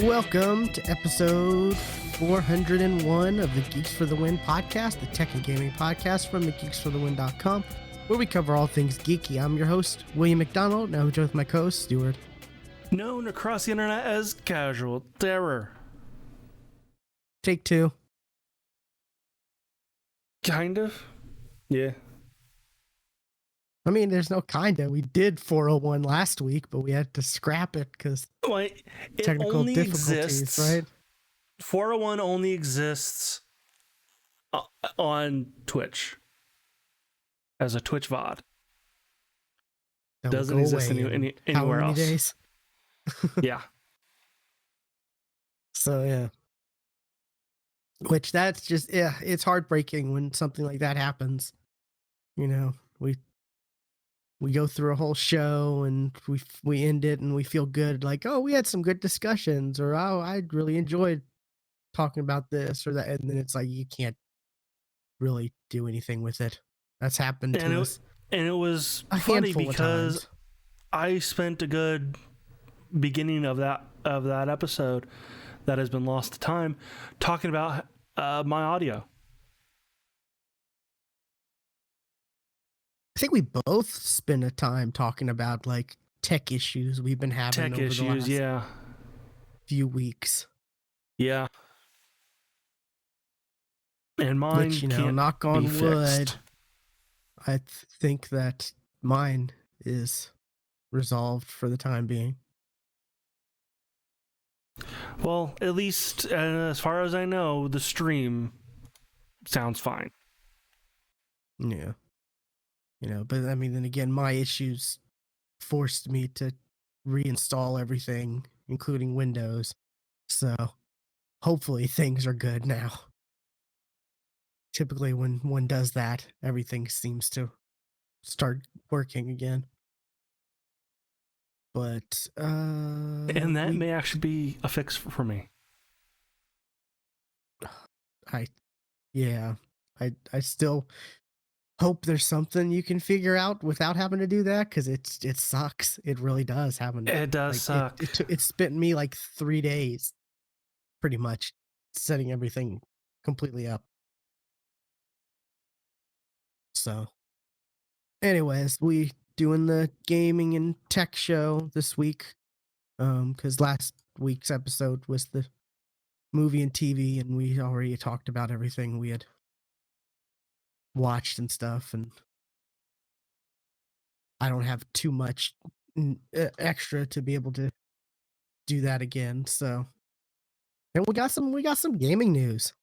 Welcome to episode 401 of the Geeks for the Win podcast, the tech and gaming podcast from the GeeksFTW.com, where we cover all things geeky. I'm your host, William McDonald, now joined with my co-host, Stuart. Known across the internet as Casual Terror. Take two. Kind of. Yeah. I mean, there's no kinda. We did 401 last week, but we had to scrap it because technical difficulties, right? 401 only exists on Twitch as a Twitch VOD. Doesn't exist anywhere else. Days? Yeah. So, yeah. Which that's just, yeah, it's heartbreaking when something like that happens. You know, we go through a whole show and we end it and we feel good, like, oh, we had some good discussions, or oh, I really enjoyed talking about this or that, and then it's like you can't really do anything with it. That's happened to us. And it was funny because I spent a good beginning of that episode that has been lost to time talking about my audio. I think we both spent a time talking about like tech issues we've been having over the last few weeks. Yeah. And mine, which, can't knock on be wood, fixed. I think that mine is resolved for the time being. Well, at least as far as I know, the stream sounds fine. Yeah. But I mean, then again, my issues forced me to reinstall everything, including Windows. So hopefully things are good now. Typically when one does that, everything seems to start working again. But and that may actually be a fix for me. I still hope there's something you can figure out without having to do that, because it sucks. It really does. It does suck. It spent me like 3 days, pretty much, setting everything completely up. So, anyways, we doing the gaming and tech show this week, because last week's episode was the movie and TV, and we already talked about everything we had watched and stuff, and I don't have too much extra to be able to do that again. So, and we got some gaming news.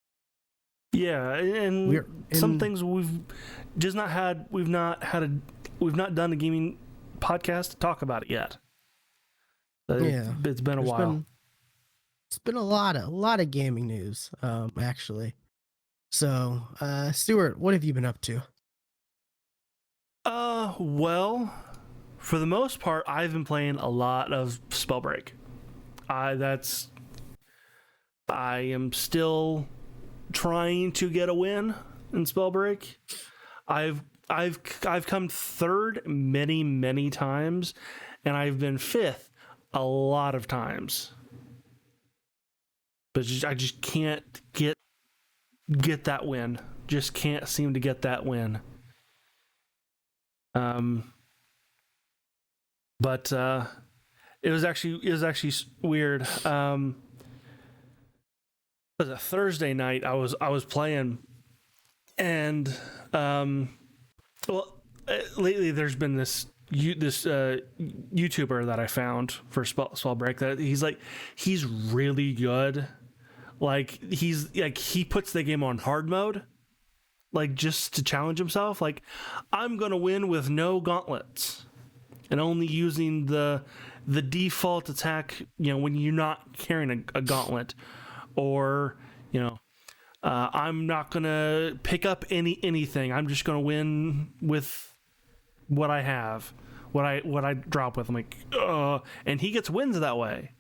Yeah, and some things we've not done a gaming podcast to talk about it yet. It's been a while. It's been a lot of gaming news, actually. So, Stuart, what have you been up to? Well, for the most part, I've been playing a lot of Spellbreak. I am still trying to get a win in Spellbreak. I've come third many times, and I've been fifth a lot of times. But I just can't get that win. Just can't seem to get that win. But it was actually weird. It was a Thursday night. I was playing, and lately there's been this YouTuber that I found for Spellbreak that he's really good. He puts the game on hard mode, just to challenge himself. I'm gonna win with no gauntlets and only using the default attack, when you're not carrying a gauntlet, or I'm not gonna pick up anything. I'm just gonna win with what I have, what I drop with. I'm like, and he gets wins that way.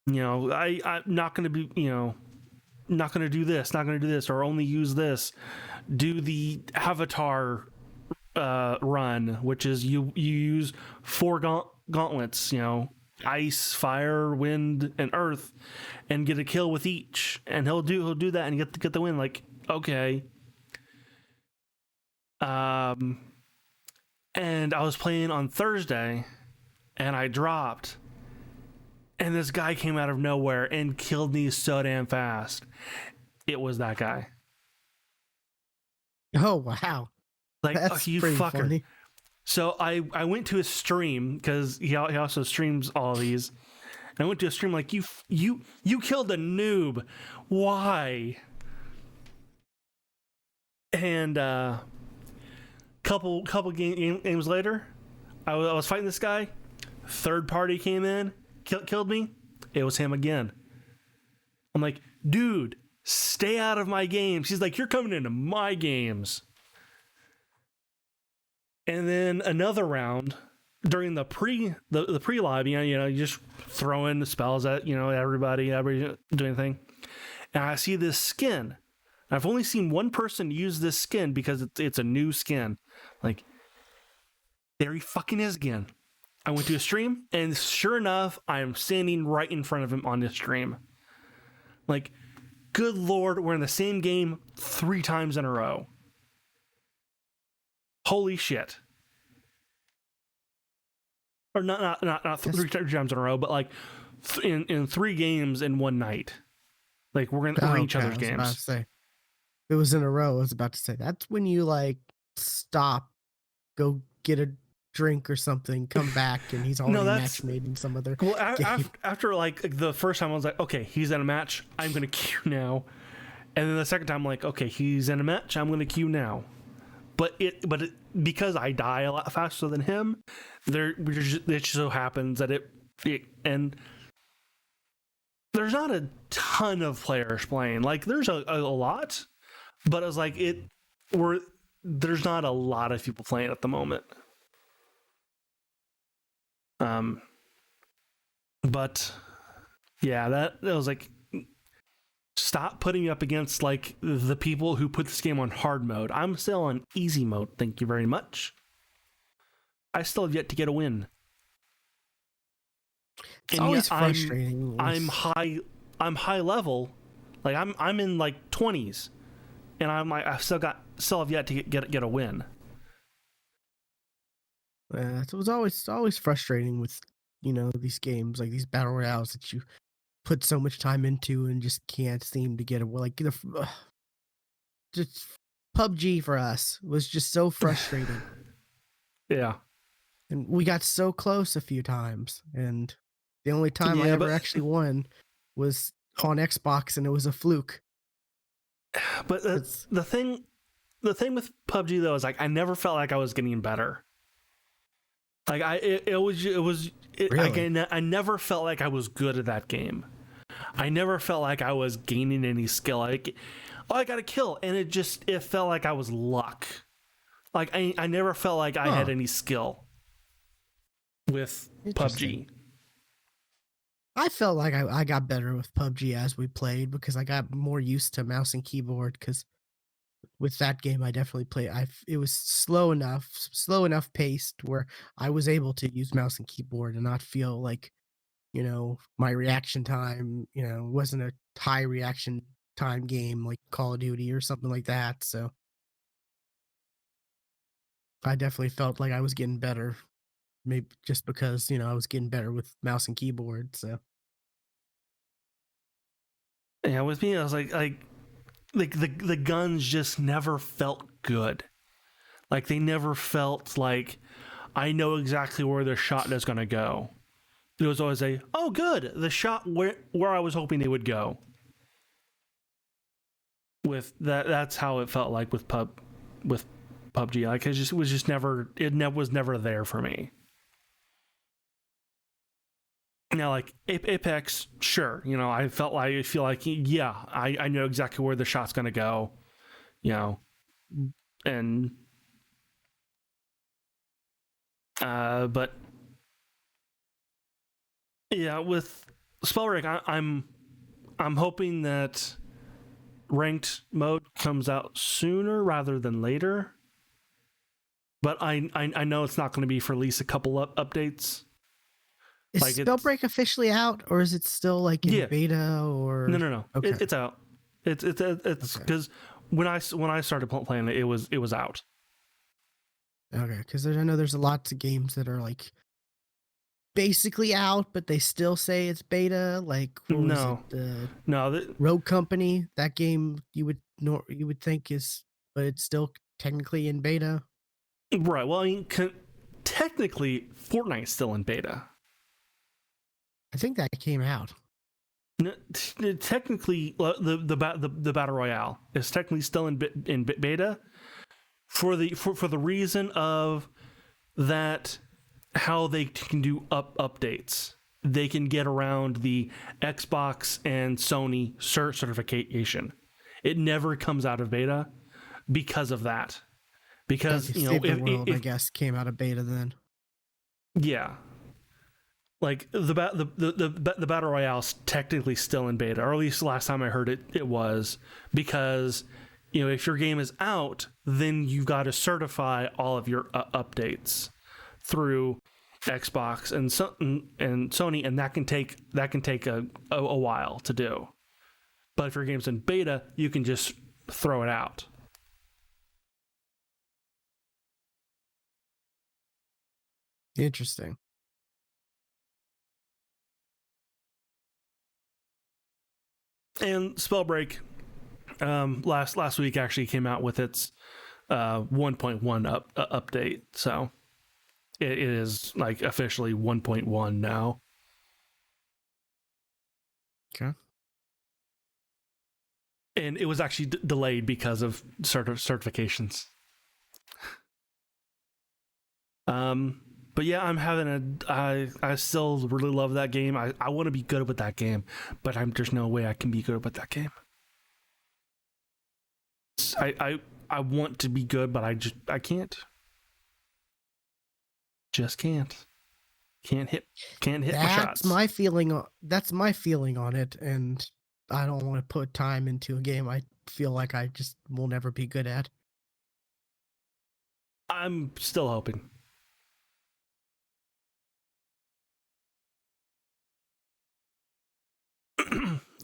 I'm not gonna be, not gonna do this, or only use this. Do the Avatar run, which is you use 4 gauntlets, ice, fire, wind, and earth, and get a kill with each, and he'll do that and get the win. Like, okay. And I was playing on Thursday, and I dropped, and this guy came out of nowhere and killed me so damn fast. It was that guy. Oh wow! Like, that's you pretty fucker. Funny. So I went to his stream, because he also streams all of these. And I went to a stream like, you killed a noob. Why? And couple games later, I was fighting this guy. Third party came in, killed me. It was him again. I'm like, dude, stay out of my games. He's like, you're coming into my games. And then another round during the pre-live, you just throw in the spells at everybody doing anything. And I see this skin. I've only seen one person use this skin because it's a new skin. Like, there he fucking is again. I went to a stream, and sure enough, I am standing right in front of him on this stream. Like, good Lord, we're in the same game 3 times in a row. Holy shit. Or not 3 times in a row, but like in 3 games in one night. Like, we're in each other's games. About to say, if it was in a row, I was about to say, that's when you like stop, go get a drink or something, come back, and he's already match made in some other game. After like the first time, I was like, okay, he's in a match, I'm gonna queue now. And then the second time, I'm like, okay, he's in a match, I'm gonna queue now. But because I die a lot faster than him, it so happens that and there's not a ton of players playing. Like, there's a lot, but it was like there's not a lot of people playing at the moment. But yeah, that was like, stop putting me up against like the people who put this game on hard mode. I'm still on easy mode, thank you very much. I still have yet to get a win. It's always frustrating. I'm high level, like I'm in like 20s, and I still have yet to get a win. It was always frustrating with these games, like these battle royales that you put so much time into and just can't seem to get a like. Just PUBG for us was just so frustrating. Yeah, and we got so close a few times, and the only time I ever actually won was on Xbox, and it was a fluke. But the thing with PUBG though is like, I never felt like I was getting better. Like, Really? I never felt like I was good at that game. I never felt like I was gaining any skill. Like, I got a kill, and it felt like I was luck. Like, I never felt like I had any skill with PUBG. I felt like I got better with PUBG as we played, because I got more used to mouse and keyboard, because with that game I definitely played. It was slow enough paced where I was able to use mouse and keyboard and not feel like, my reaction time, wasn't a high reaction time game like Call of Duty or something like that. So I definitely felt like I was getting better, maybe just because, I was getting better with mouse and keyboard. So yeah, with me, I was like the guns just never felt good. Like, they never felt like I know exactly where the shot is going to go. It was always oh good, the shot where I was hoping they would go. With that's how it felt like with PUBG. Like, it was never there for me. Now, like Apex, sure, I feel like, yeah, I know exactly where the shot's gonna go, and but yeah, with Spellbreak, I'm hoping that ranked mode comes out sooner rather than later. But I know it's not going to be for at least a couple updates. Is Spellbreak officially out, or is it still like in beta? Or no. Okay. It's out. It's because when I started playing it, it was out. Okay, because I know there's lots of games that are like basically out, but they still say it's beta. Like no, Rogue Company. That game you would think is, but it's still technically in beta. Right. Well, I mean, technically, Fortnite's still in beta. I think that came out. No, technically, the battle royale is technically still in beta for the reason of that how they can do updates. They can get around the Xbox and Sony certification. It never comes out of beta because of that. Because I guess came out of beta then. Yeah, like the battle royale's technically still in beta, or at least last time I heard it was, because if your game is out, then you've got to certify all of your updates through Xbox and Sony, and that can take a while to do. But if your game's in beta, you can just throw it out. Interesting. And Spellbreak last week actually came out with its 1.1 update, so it is like officially 1.1 now. Okay. And it was actually delayed because of certifications. But yeah, I'm having I still really love that game. I want to be good with that game, but there's no way I can be good with that game. I want to be good, but I can't. Just can't. Can't hit my shots. That's my feeling on it, and I don't want to put time into a game I feel like I just will never be good at. I'm still hoping.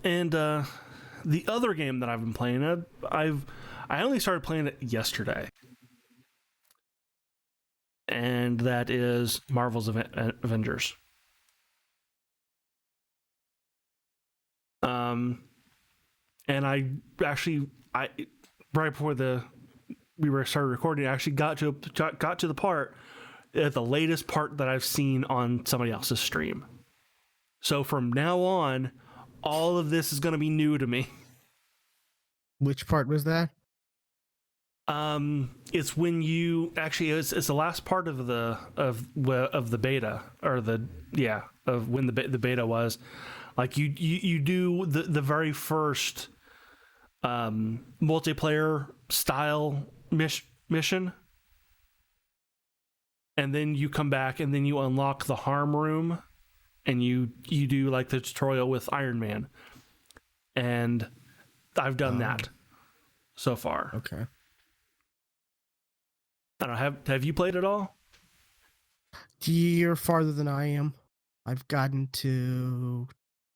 And the other game that I've been playing, I only started playing it yesterday, and that is Marvel's Avengers. And I actually right before we started recording, I actually got to the part at the latest part that I've seen on somebody else's stream. So from now on, all of this is going to be new to me. Which part was that? It's when you actually it's the last part of the beta, or of when the beta was. Like you do the very first multiplayer style mission, and then you come back and then you unlock the harm room, and you do like the tutorial with Iron Man, and I've done that so far. Okay. I don't know, have you played it all? You're farther than I am. I've gotten to,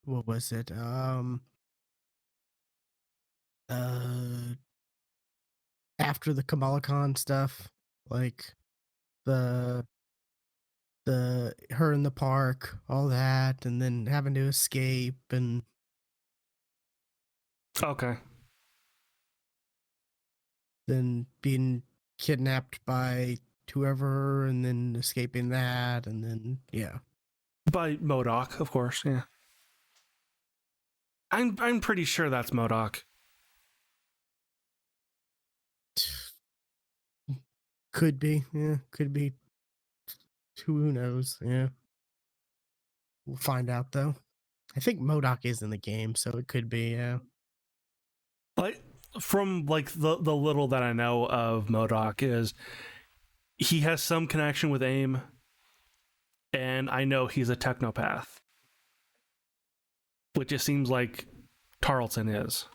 what was it? After the Kamala Khan stuff, like the her in the park, all that, and then having to escape, and okay, then being kidnapped by whoever, and then escaping that, and then by MODOK, of course. Yeah, I'm pretty sure that's MODOK. Could be, yeah, could be. Who knows? Yeah. We'll find out though. I think MODOK is in the game, so it could be. Yeah. Like from like the little that I know of MODOK is he has some connection with AIM, and I know he's a technopath, which it seems like Tarleton is.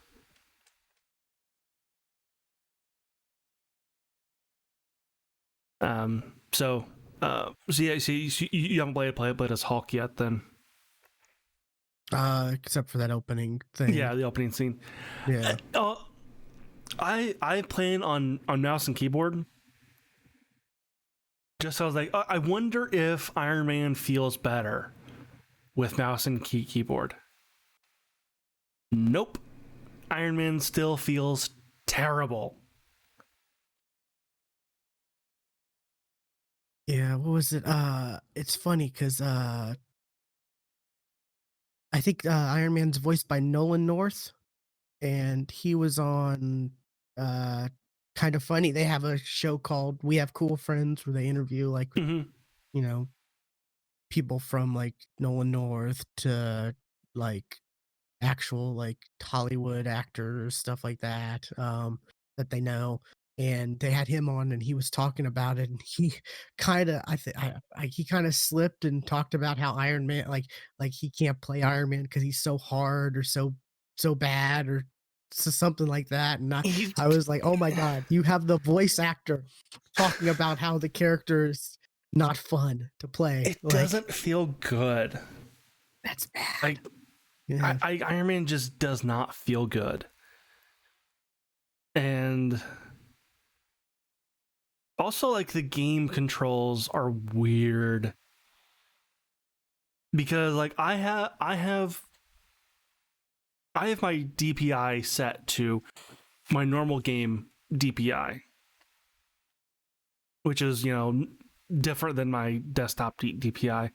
So yeah, so you haven't played as Hulk yet, then? Except for that opening thing. Yeah, the opening scene. Yeah. I playing on mouse and keyboard. Just so I was like, I wonder if Iron Man feels better with mouse and keyboard. Nope. Iron Man still feels terrible. Yeah, what was it? It's funny because I think Iron Man's voiced by Nolan North, and he was on Kind of Funny. They have a show called We Have Cool Friends where they interview like you know, people from like Nolan North to like actual like Hollywood actors, stuff like that, that they know. And they had him on, and he was talking about it, and he kind of, he kind of slipped and talked about how Iron Man, like he can't play Iron Man because he's so hard or so bad or something like that. And I was like, oh my god, you have the voice actor talking about how the character is not fun to play. It doesn't feel good. That's bad. Like, yeah. Iron Man just does not feel good. And also, like, the game controls are weird. Because, like, I have my DPI set to my normal game DPI, which is, different than my desktop DPI.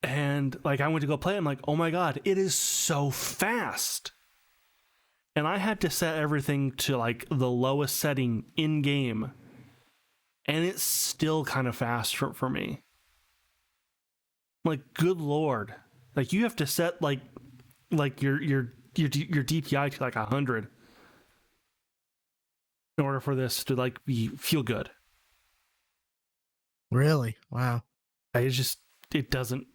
And like, I went to go play, I'm like, oh my god, it is so fast. And I had to set everything to like the lowest setting in game, and it's still kind of fast for me. Like, good lord, like you have to set like your DPI to like 100 in order for this to like feel good. Really? Wow. It doesn't.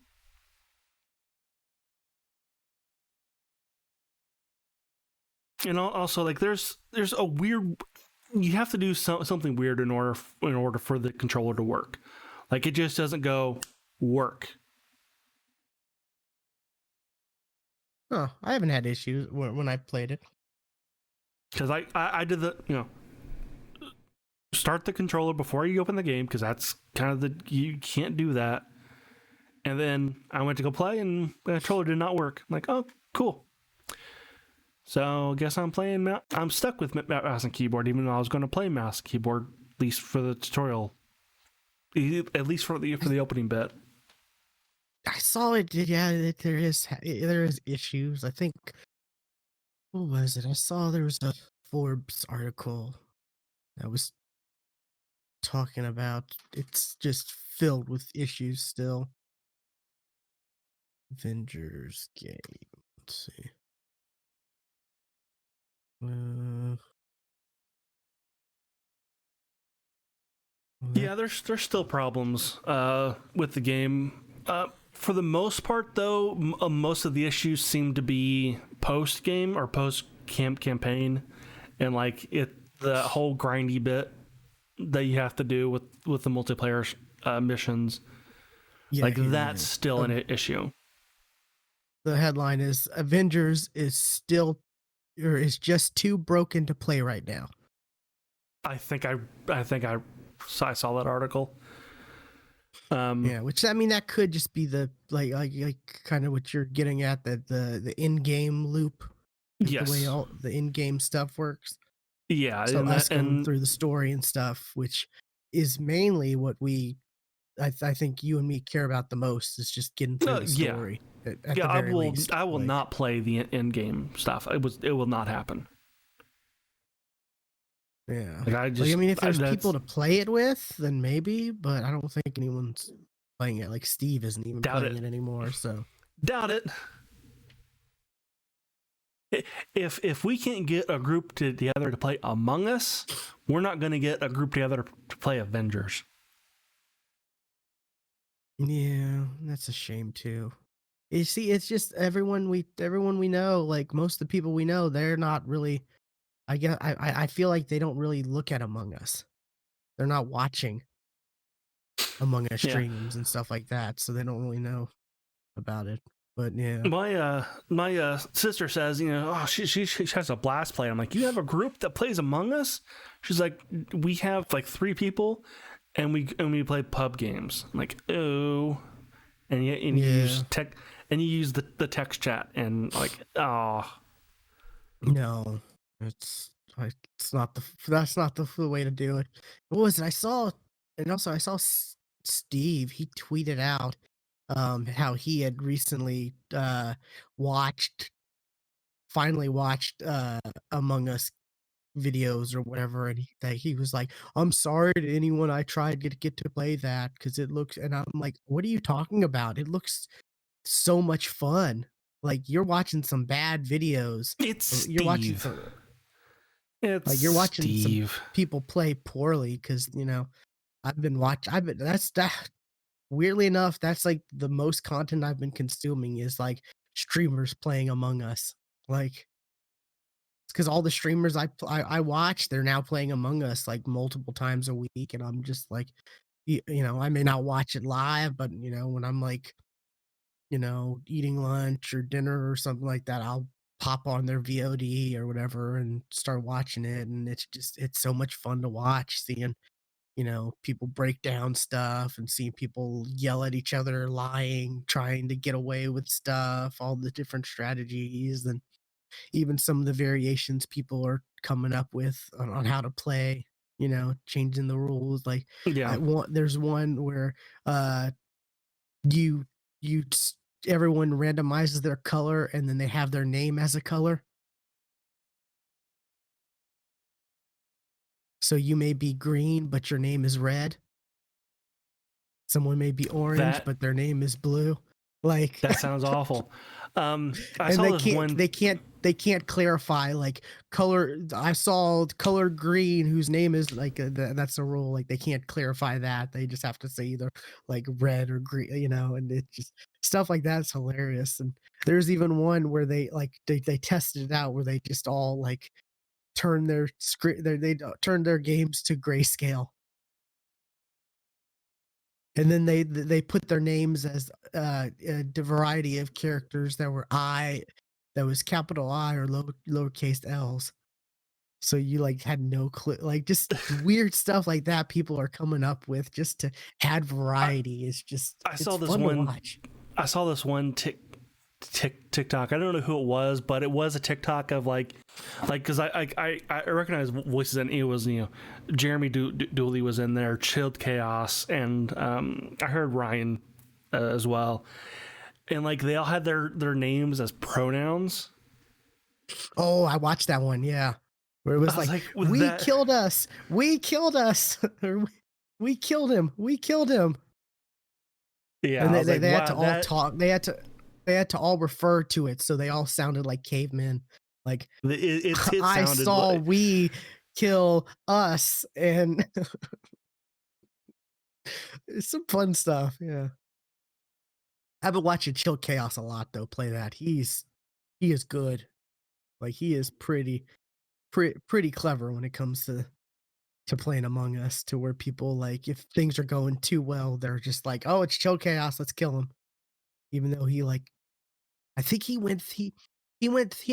And also, like, there's a weird. You have to do something weird in order for the controller to work. Like, it just doesn't go work. Oh, I haven't had issues when I played it. Because I did the start the controller before you open the game, because that's kind of you can't do that. And then I went to go play, and the controller did not work. I'm like, oh, cool. So I guess I'm stuck with mouse and keyboard, even though I was going to play mouse and keyboard, at least for the tutorial, at least for the opening bit. I saw it. Yeah, there is issues. I think, what was it? I saw there was a Forbes article that was talking about it's just filled with issues still. Avengers game. Let's see. Yeah, there's still problems with the game. For the most part, though, most of the issues seem to be post game or post campaign, and like the whole grindy bit that you have to do with the multiplayer missions. Yeah, that's still an issue. The headline is Avengers is just too broken to play right now. I think I saw that article. Yeah, which, I mean, that could just be the like kind of what you're getting at, that the in-game loop. Yes. The way all the in-game stuff works. Yeah, so us going through the story and stuff, which is mainly what I think you and me care about the most, is just getting through the story. Yeah, I will not play the in-game stuff. It will not happen. Yeah, I mean, if there's people to play it with, then maybe, but I don't think anyone's playing it. Like Steve isn't even playing it anymore. So doubt it. If we can't get a group together to play Among Us, we're not going to get a group together to play Avengers. Yeah, that's a shame too. You see, it's just everyone we know, like most of the people we know, they're not really. I feel like they don't really look at Among Us. They're not watching Among Us streams and stuff like that, so they don't really know about it. But yeah, my sister says, she has a blast play. I'm like, you have a group that plays Among Us? She's like, we have like 3 people, and we play pub games. I'm like, oh, and you use tech, and you use the text chat, and like, oh, no, that's not the way to do it. What was it? I saw Steve. He tweeted out how he had recently finally watched Among Us videos or whatever, and he was like, I'm sorry to anyone I tried to get to play that, because it looks, and I'm like, what are you talking about? It looks so much fun. Like, you're watching some bad videos. You're watching some people play poorly, because weirdly enough, that's like the most content I've been consuming is like streamers playing Among Us. Like, it's because all the streamers I watch, they're now playing Among Us like multiple times a week, and I'm just like, I may not watch it live, but when I'm like, eating lunch or dinner or something like that, I'll pop on their VOD or whatever and start watching it, and it's so much fun to watch, seeing people break down stuff and seeing people yell at each other, lying, trying to get away with stuff, all the different strategies, and even some of the variations people are coming up with on how to play, changing the rules. Like, there's one where you everyone randomizes their color, and then they have their name as a color. So you may be green, but your name is red. Someone may be orange, but their name is blue. Like, that sounds awful. They can't clarify like color. I saw color green, whose name is like that's a rule. Like, they can't clarify that. They just have to say either like red or green, and it just stuff like that's hilarious. And there's even one where they tested it out where they just all like turn their they turn their games to grayscale. And then they put their names as a variety of characters that was capital I or lowercase L's. So you like had no clue, like just weird stuff like that people are coming up with just to add variety. I saw this one TikTok. I don't know who it was, but it was a TikTok of like because I recognize voices, and it was Jeremy Dooley was in there, Chilled Chaos, and I heard Ryan as well, and like they all had their names as pronouns. Oh, I watched that one. Yeah, where it was like we killed us, we killed him. Yeah, and they had to all talk. They had to all refer to it, so they all sounded like cavemen. Like, I saw like... we kill us, and it's some fun stuff. Yeah, I've been watching Chill Chaos a lot though. Play that. He is good. Like, he is pretty clever when it comes to playing Among Us. To where people, like, if things are going too well, they're just like, oh, it's Chill Chaos, let's kill him. Even though he like. I think he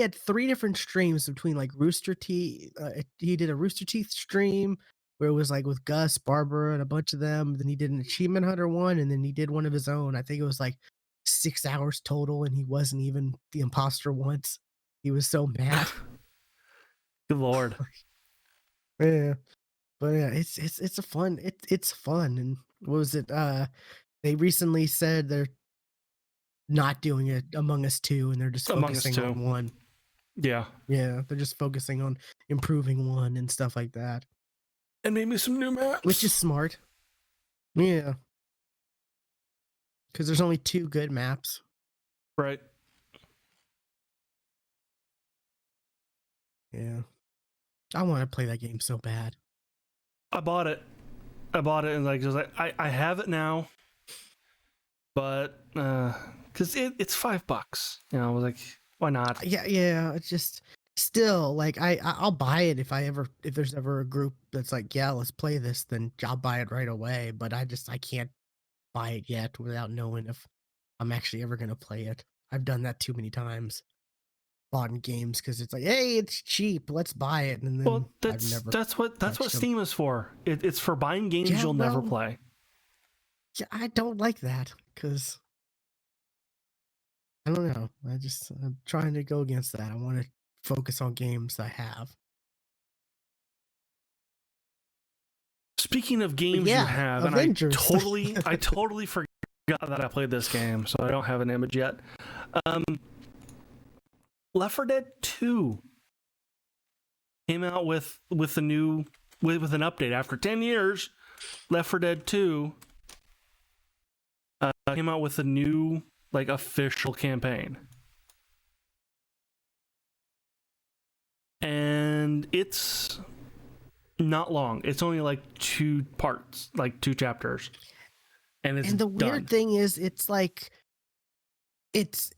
had 3 different streams between like Rooster Teeth. He did a Rooster Teeth stream where it was like with Gus, Barbara, and a bunch of them. Then he did an Achievement Hunter one, and then he did one of his own. I think it was like 6 hours total, and he wasn't even the imposter once. He was so mad. Good Lord. Yeah. But yeah, it's a fun. It's fun. And what was it? They recently said they're not doing it Among Us 2, and they're just focusing on 1. Yeah, they're just focusing on improving 1 and stuff like that, and maybe some new maps, which is smart. Yeah, because there's only 2 good maps. Right. Yeah. I want to play that game so bad. I bought it and like just like I have it now, but because it's $5. You know, I was like, why not? Yeah. It's just still like I'll buy it if there's ever a group that's like, yeah, let's play this, then I'll buy it right away. But I can't buy it yet without knowing if I'm actually ever gonna play it. I've done that too many times. Bought in games because it's like, hey, it's cheap, let's buy it, and then that's what Steam is for. It's for buying games you'll never play. Yeah, I don't like that because I don't know. I'm trying to go against that. I want to focus on games I have. Speaking of games you have, Avengers. And I totally forgot that I played this game, so I don't have an image yet. Left 4 Dead 2 came out with an update after 10 years. Left 4 Dead 2 came out with a new official campaign, and it's not long. It's only like 2 parts, like 2 chapters, and the weird thing is, it's like it's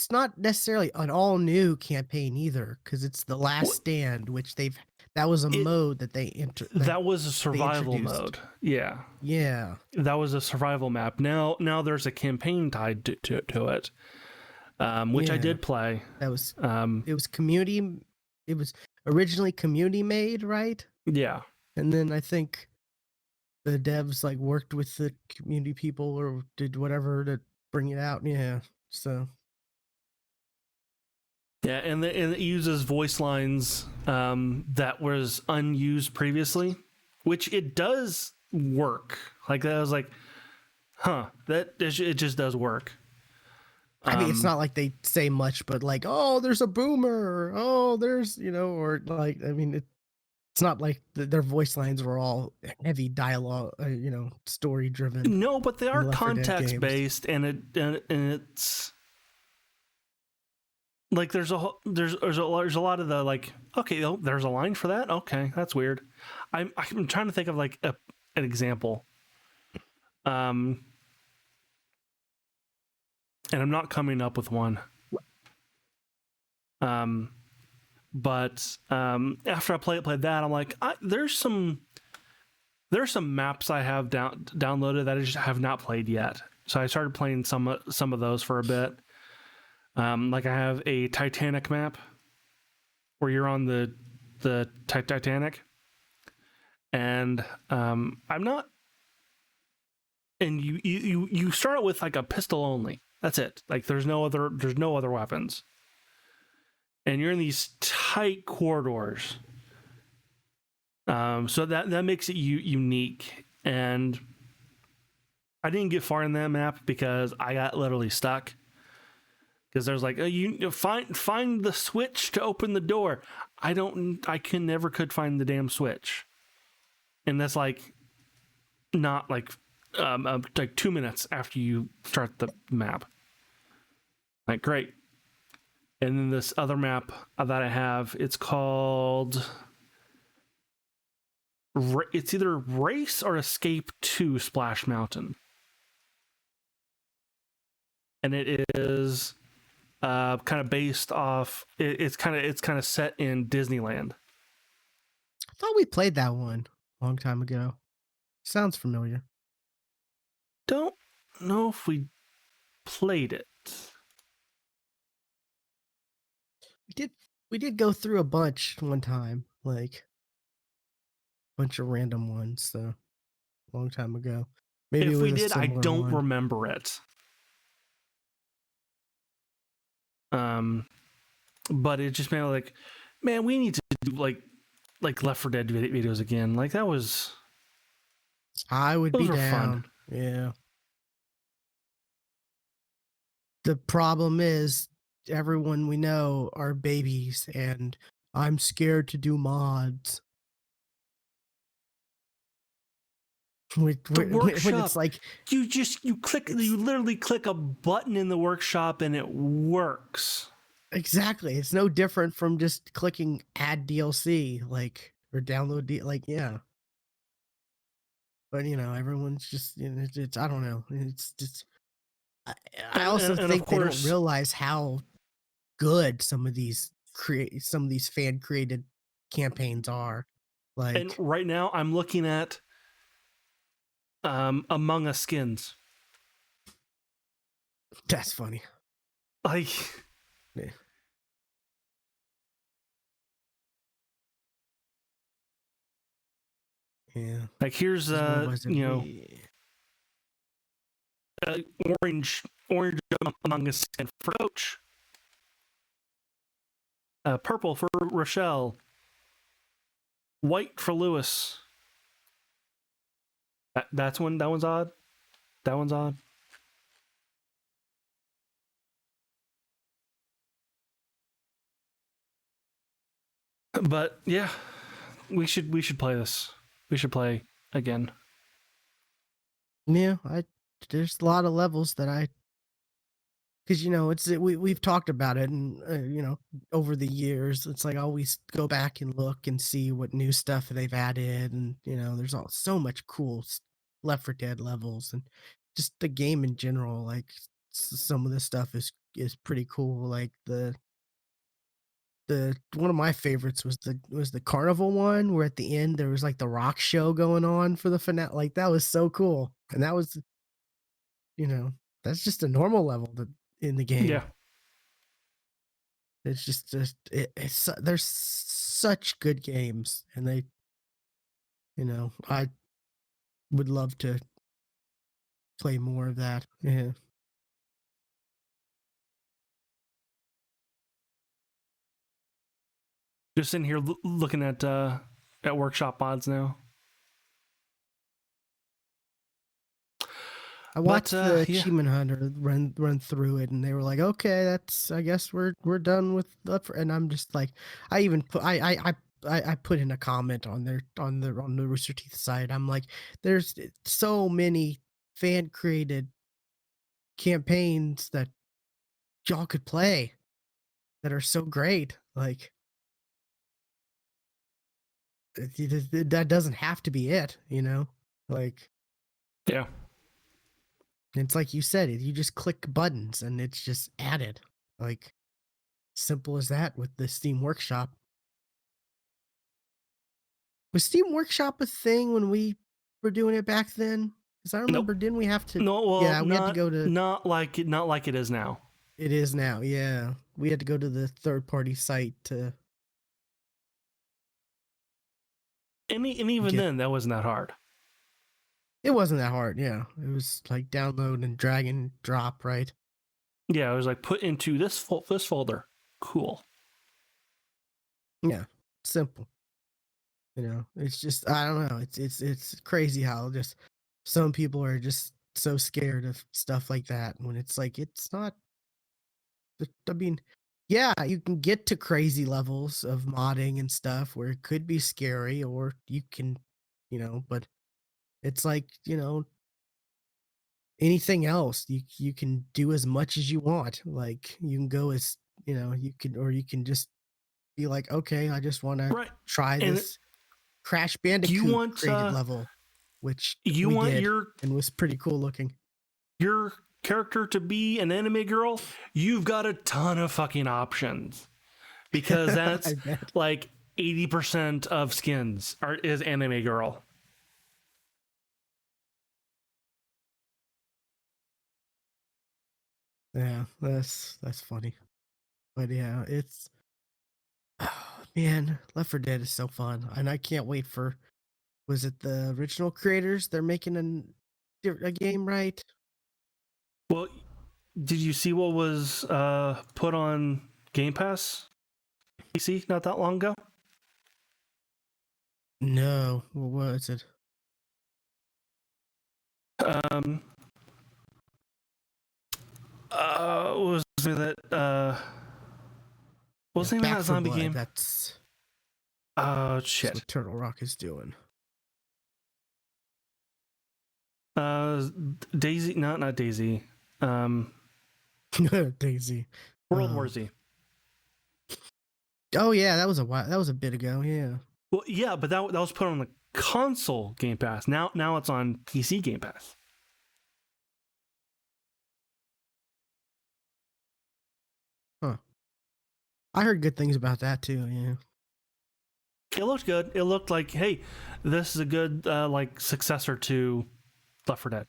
not necessarily an all new campaign either, because it's the Last Stand, which that was a mode that they that was a survival mode. Yeah, that was a survival map. Now there's a campaign tied to it, which I did play. That was it was community. It was originally community made, right? Yeah, and then I think the devs like worked with the community people or did whatever to bring it out. Yeah, so yeah, and it uses voice lines that was unused previously, which it does work. Like that, I was like, it just does work. I mean, it's not like they say much, but like, oh, there's a boomer, or, oh, there's, or like, I mean, it's not like their voice lines were all heavy dialogue, story driven. No, but they are context based, and it's like there's a lot of the like, okay, there's a line for that. Okay, that's weird. I'm trying to think of like an example. And I'm not coming up with one. But after I played that, I'm like, there's some maps I have downloaded that I just have not played yet. So I started playing some of those for a bit. Like I have a Titanic map where you're on the Titanic, and I'm not. And you start out with like a pistol only. That's it. Like there's no other weapons. And you're in these tight corridors. So that makes it unique. And I didn't get far in that map because I got literally stuck. Because there's like, you find the switch to open the door. I never could find the damn switch. And that's like not like 2 minutes after you start the map. Like, great. And then this other map that I have, it's called, it's either Race or Escape to Splash Mountain. And it is kind of based off, it's kind of set in Disneyland. I thought we played that one a long time ago. Sounds familiar. Don't know if we played it. We did go through a bunch one time, like a bunch of random ones, so a long time ago. Maybe if we did, I don't remember it. But it just made like, man, we need to do like Left 4 Dead videos again. Like that was, I would be down. Fun. Yeah. The problem is everyone we know are babies, and I'm scared to do mods. The when workshop, it's like you literally click a button in the workshop and it works. Exactly. It's no different from just clicking add DLC, like, or download, like, yeah. But, everyone's just, it's I don't know. It's just, I also and of think they don't course, realize how good some of these fan created campaigns are. and Like, right now I'm looking at Among Us skins. that's funny. Like, Yeah. Yeah. like here's What was it? orange Among Us skin for Coach. Purple for Rochelle. White for Lewis. That one's odd. That one's odd. But yeah, we should play this. We should play again. Yeah, there's a lot of levels that because we've talked about it, and over the years, it's like I always go back and look and see what new stuff they've added, and there's so much cool Left 4 Dead levels, and just the game in general. Like some of the stuff is pretty cool. Like the one of my favorites was the carnival one, where at the end there was like the rock show going on for the finale. Like that was so cool, and that was that's just a normal level in the game. Yeah. It's just there's such good games, and I would love to play more of that. Yeah. Just in here looking at workshop mods now. I watched the Achievement Hunter run through it, and they were like, "Okay, I guess we're done with that." And I'm just like, I even put I put in a comment on the Rooster Teeth site. I'm like, there's so many fan created campaigns that y'all could play that are so great. Like that doesn't have to be it, like. Yeah. It's like you said, you just click buttons and it's just added. Like simple as that with the Steam Workshop. Was Steam Workshop a thing when we were doing it back then? Because I remember, didn't we have to? No, well, yeah, we had to go to. Not like it is now. It is now, yeah. We had to go to the third-party site to. And even then, that wasn't that hard. It wasn't that hard, yeah. It was like download and drag and drop, right? Yeah, it was like put into this folder. Cool. Yeah, simple. It's just I don't know. It's crazy how just some people are just so scared of stuff like that when it's like it's not. I mean, yeah, you can get to crazy levels of modding and stuff where it could be scary, or you can, but it's like anything else. You can do as much as you want. Like you can go as you can just be like, okay, I just want to try this Crash Bandicoot created level, which we did and was pretty cool looking. Your character to be an anime girl, you've got a ton of fucking options, because that's like 80% of skins is anime girl. Yeah, that's funny, but yeah, it's. Oh, man, Left 4 Dead is so fun, and I can't wait for. Was it the original creators? They're making a game, right? Well, did you see what was put on Game Pass PC not that long ago? No, what was it? What was the name of that? What was the name of that zombie game? That's. Oh shit! That's what Turtle Rock is doing. Daisy, not Daisy. Daisy. World War Z. Oh yeah, that was a bit ago. Yeah. Well, yeah, but that was put on the console Game Pass. Now it's on PC Game Pass. Huh. I heard good things about that too. Yeah. It looked good. It looked like, hey, this is a good like successor to Left 4 Dead.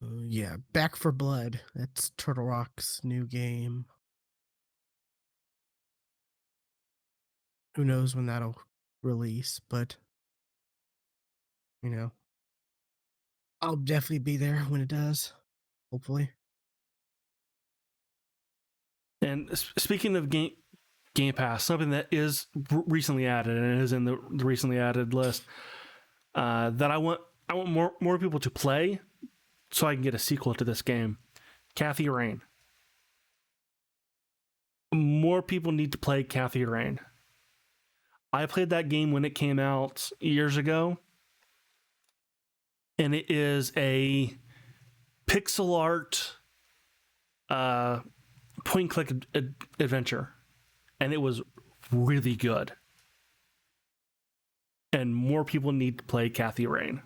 Yeah, Back for Blood. That's Turtle Rock's new game. Who knows when that'll release, but I'll definitely be there when it does. Hopefully. And speaking of Game Pass, something that is recently added and is in the recently added list that I want more people to play, so I can get a sequel to this game. Kathy Rain. More people need to play Kathy Rain. I played that game when it came out years ago, and it is a pixel art point-and-click adventure, and it was really good. And more people need to play Kathy Rain.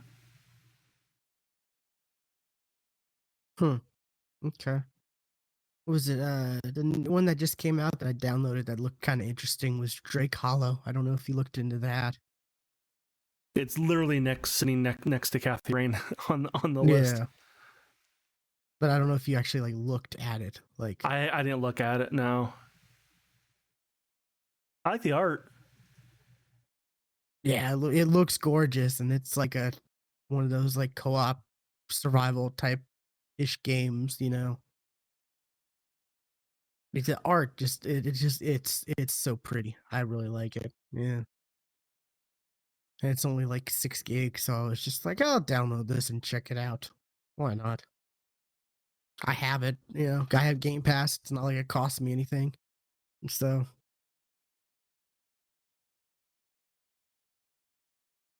Okay. What was it? The one that just came out that I downloaded that looked kind of interesting was Drake Hollow. I don't know if you looked into that. It's literally sitting next to Kathy Rain on the list. Yeah. But I don't know if you actually looked at it. I didn't look at it. No. I like the art. Yeah, it looks gorgeous, and it's like one of those co-op survival type ish games. It's the art it's so pretty. I really like it. Yeah. And it's only 6 gigs, so I was just like, I'll download this and check it out. Why not? I have it, I have Game Pass. It's not like it costs me anything. So,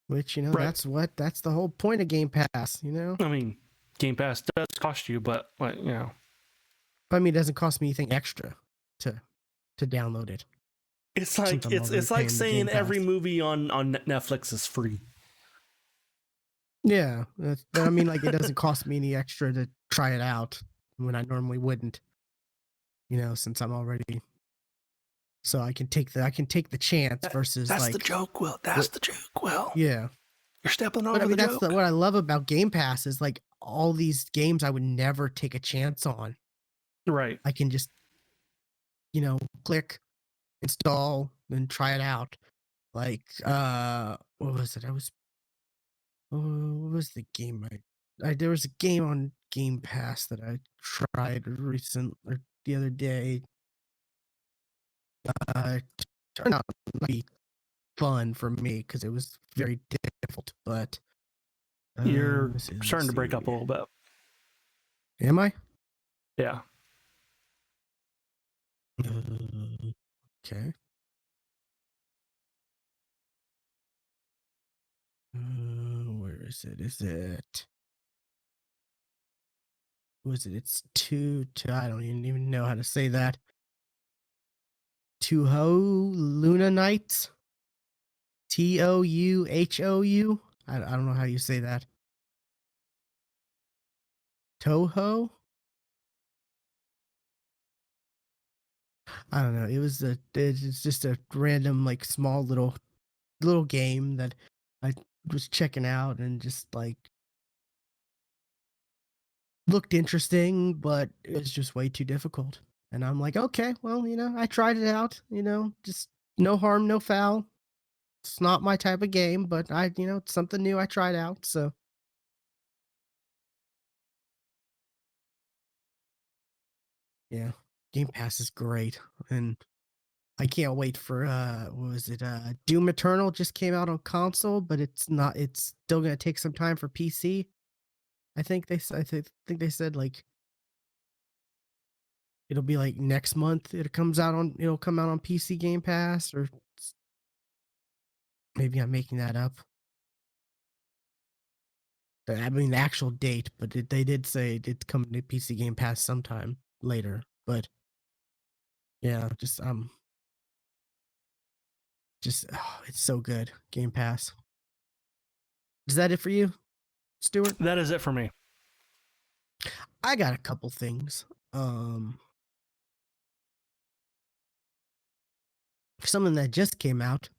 which, right. that's the whole point of Game Pass, I mean, Game Pass does cost you, but But I mean, it doesn't cost me anything extra to download it. It's like it's like saying every movie on Netflix is free. Yeah, but I mean, it doesn't cost me any extra to try it out when I normally wouldn't. Since I'm already, so I can take the chance versus that's the joke, Will. That's the joke, Will. Yeah, you're stepping over the joke. That's what I love about Game Pass is all these games I would never take a chance on. Right. I can just, click, install, and try it out. What was it? what was the game there was a game on Game Pass that I tried the other day. Turned out to be fun for me because it was very difficult, but you're starting to break up a little bit. Am I? Yeah. Okay. Where is it? Was it? It's I don't even know how to say that. Touhou Luna Nights. Touhou. I don't know how you say that. Toho. I don't know. It's just a random small little game that I was checking out and just looked interesting, but it was just way too difficult. And I'm like, okay, well, I tried it out, just no harm, no foul. It's not my type of game, but it's something new I tried out. So yeah, Game Pass is great. And I can't wait for what was it? Doom Eternal just came out on console, but it's still gonna take some time for PC. I think they said it'll be next month. It'll come out on PC Game Pass, or maybe I'm making that up. I mean the actual date, but they did say it's coming to PC Game Pass sometime later. But yeah, it's so good. Game Pass. Is that it for you, Stuart? That is it for me. I got a couple things. Something that just came out.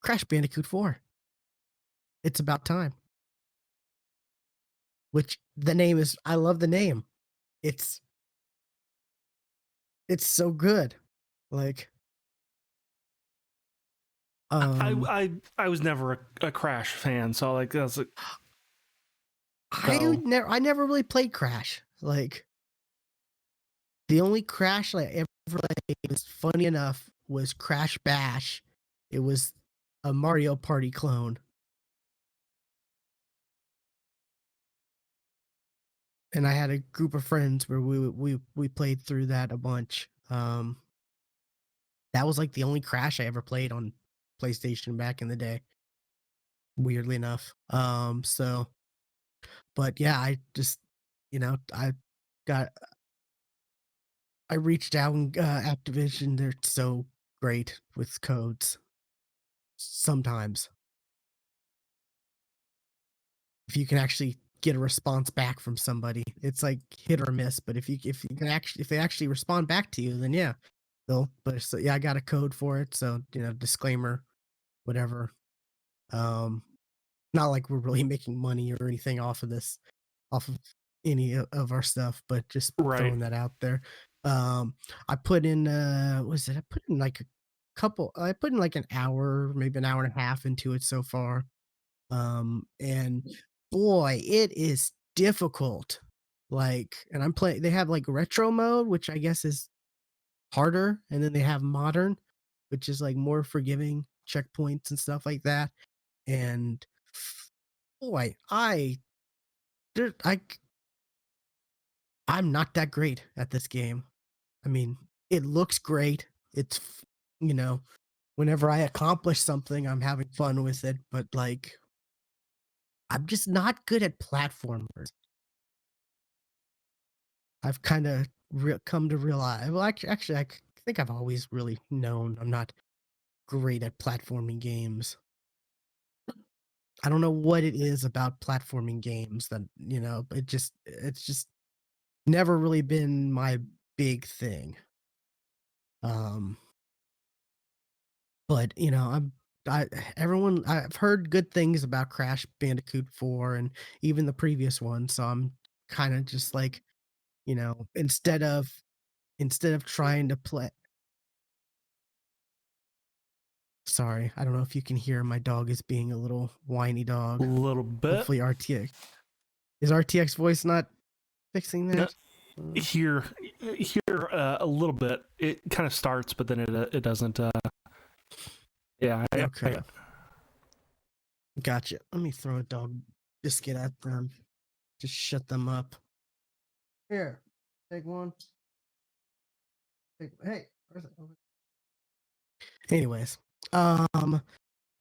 Crash Bandicoot 4. It's about time. Which the name is, I love the name. It's so good. Like, I was never a Crash fan, so like that's like, I never really played Crash. Like, the only Crash I ever played, was funny enough, was Crash Bash. It was a Mario Party clone. And I had a group of friends where we played through that a bunch. That was like the only Crash I ever played on PlayStation back in the day. Weirdly enough. So, but yeah, I just, I reached out and Activision. They're so great with codes. Sometimes, if you can actually get a response back from somebody, it's like hit or miss. But if they actually respond back to you, then yeah, they'll. But so yeah, I got a code for it. So disclaimer, whatever. Not like we're really making money or anything off of any of our stuff, but just throwing that out there. I put in was it? I put in like I put in like an hour, maybe an hour and a half into it so far. And boy, it is difficult. Like, and I'm playing, they have like retro mode, which I guess is harder, and then they have modern, which is like more forgiving checkpoints and stuff like that. And boy, I'm not that great at this game. I mean, it looks great. It's, whenever I accomplish something, I'm having fun with it, but like, I'm just not good at platformers. I've kind of come to realize, well, actually, I think I've always really known I'm not great at platforming games. I don't know what it is about platforming games that, it's just never really been my big thing. But I've heard good things about Crash Bandicoot 4 and even the previous one, so I'm kind of just like, instead of trying to play. Sorry, I don't know if you can hear, my dog is being a little whiny dog. A little bit. Hopefully is RTX voice not fixing that? Here a little bit. It kind of starts, but then it doesn't. Yeah. Okay. Gotcha. Let me throw a dog biscuit at them. Just shut them up. Here, take one. Hey, where's it? Anyways, but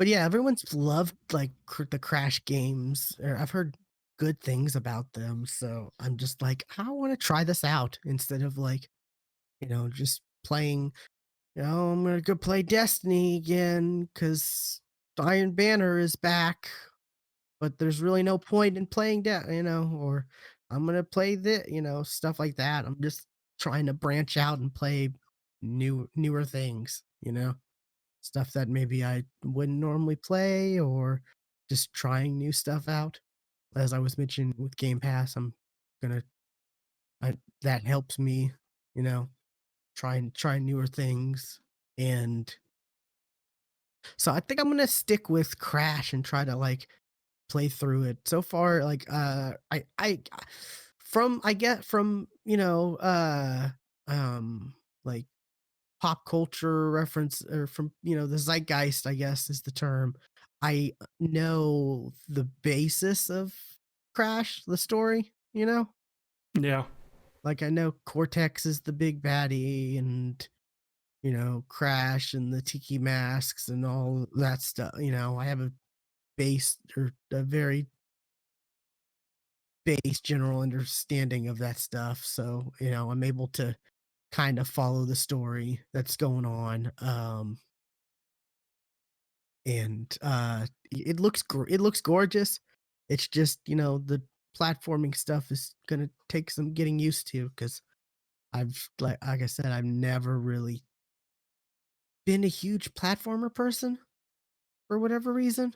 yeah, everyone's loved like the Crash games. Or I've heard good things about them, so I'm just like, I want to try this out instead of like, just playing. I'm gonna go play Destiny again because Iron Banner is back, but there's really no point in playing or I'm gonna play stuff like that. I'm just trying to branch out and play newer things, stuff that maybe I wouldn't normally play, or just trying new stuff out. As I was mentioning with Game Pass, that helps me, try newer things. And so I think I'm gonna stick with Crash and try to like play through it. So far, like I get from like pop culture reference, or from the zeitgeist, I guess is the term. I know the basis of Crash, the story. Yeah. Like, I know Cortex is the big baddie, and Crash and the tiki masks and all that stuff. I have a base, or a very base general understanding of that stuff. So, I'm able to kind of follow the story that's going on. And it looks gorgeous. It's just, the platforming stuff is gonna take some getting used to because I've like I said, I've never really been a huge platformer person for whatever reason.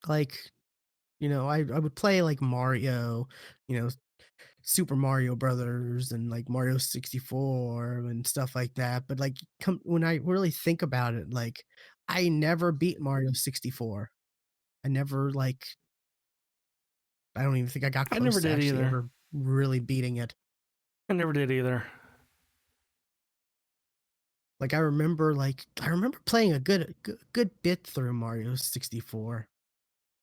Like, I would play like Mario, you know, Super Mario Brothers and like Mario 64 and stuff like that. But like when I really think about it, like I never beat Mario 64. I never like I don't even think I got I never close to did actually either. ever really beating it. I never did either. Like I remember playing a good bit through Mario 64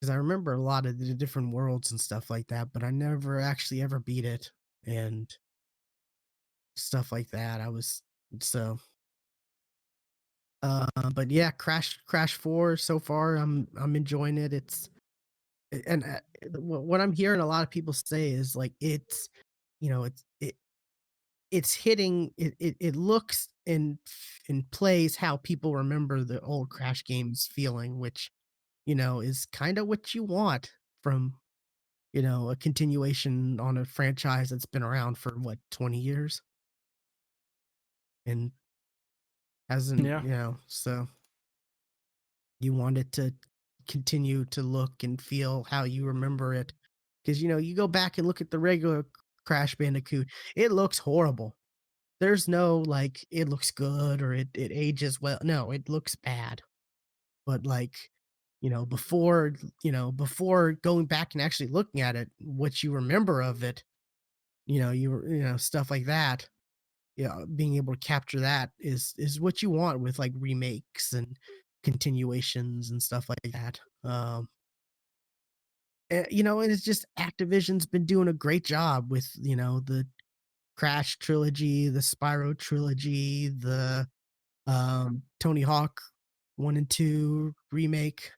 because I remember a lot of the different worlds and stuff like that, but I never actually ever beat it and stuff like that. I was so but yeah, Crash 4 so far I'm enjoying it. It's and what I'm hearing a lot of people say is like it's you know it's hitting it looks and plays how people remember the old Crash games feeling, which is kind of what you want from a continuation on a franchise that's been around for what 20 years and hasn't Yeah. so you want it to continue to look and feel how you remember it because you go back and look at the regular Crash Bandicoot, it looks horrible. There's no like it looks good or it ages well. No, it looks bad. But like, before going back and actually looking at it, what you remember of it, stuff like that, being able to capture that is what you want with like remakes and continuations and stuff like that. And it's just Activision's been doing a great job with, the Crash trilogy, the Spyro trilogy, the Tony Hawk 1 and 2 remake,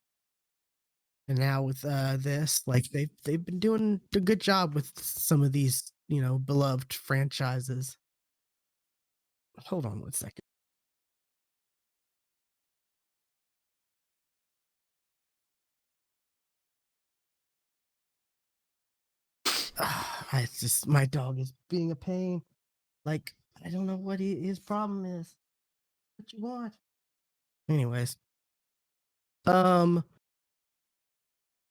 and now with this, like they've been doing a good job with some of these, beloved franchises. Hold on one second. It's just my dog is being a pain. Like I don't know what his problem is. What you want? Anyways, um,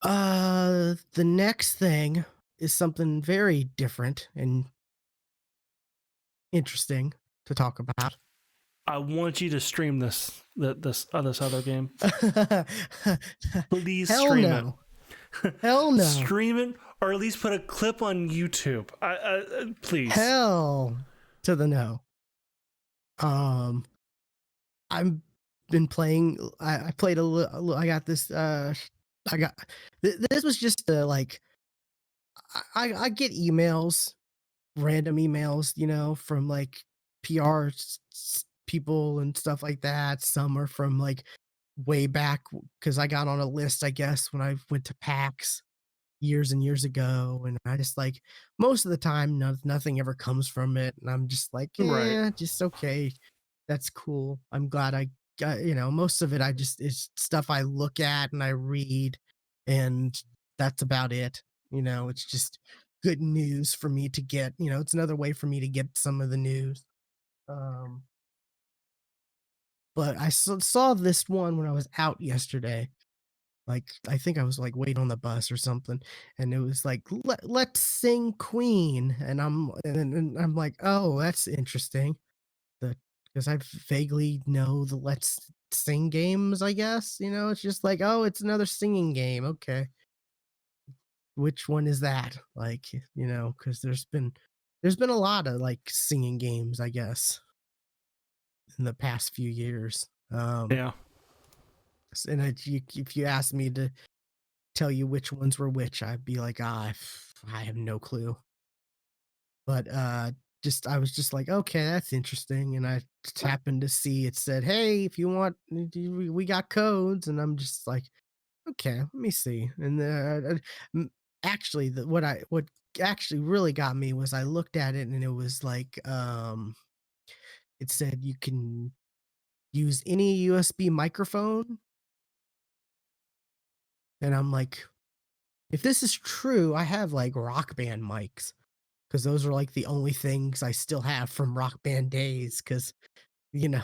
the next thing is something very different and interesting to talk about. I want you to stream this other game. Please Hell stream no. it. Hell no. Stream it, or at least put a clip on YouTube. Please. Hell to the no. I've been playing. I played a little. I got this. I got. This was just like. I get emails, random emails, from like PR people and stuff like that. Some are from like way back because I got on a list, I guess, when I went to PAX years and years ago, and I just like most of the time nothing ever comes from it, and I'm just like, Right. just okay, that's cool. I'm glad I got most of it. I just it's stuff I look at and I read, and that's about it. It's just good news for me to get. It's another way for me to get some of the news. Um, but I saw this one when I was out yesterday. Like I think I was like waiting on the bus or something, and it was like let's sing Queen, and I'm like, oh, that's interesting. The because I vaguely know the Let's Sing games. I guess it's just like, oh, it's another singing game. Okay, which one is that? Like because there's been a lot of like singing games, I guess, in the past few years. Yeah. And if you ask me to tell you which ones were which, I'd be like, I have no clue. But I was just like, okay, that's interesting. And I just happened to see it said, hey, if you want, we got codes. And I'm just like, Okay, let me see. And actually, what actually really got me was I looked at it and it was like it said you can use any USB microphone, and I'm like, if this is true, I have like Rock Band mics because those are like the only things I still have from Rock Band days because you know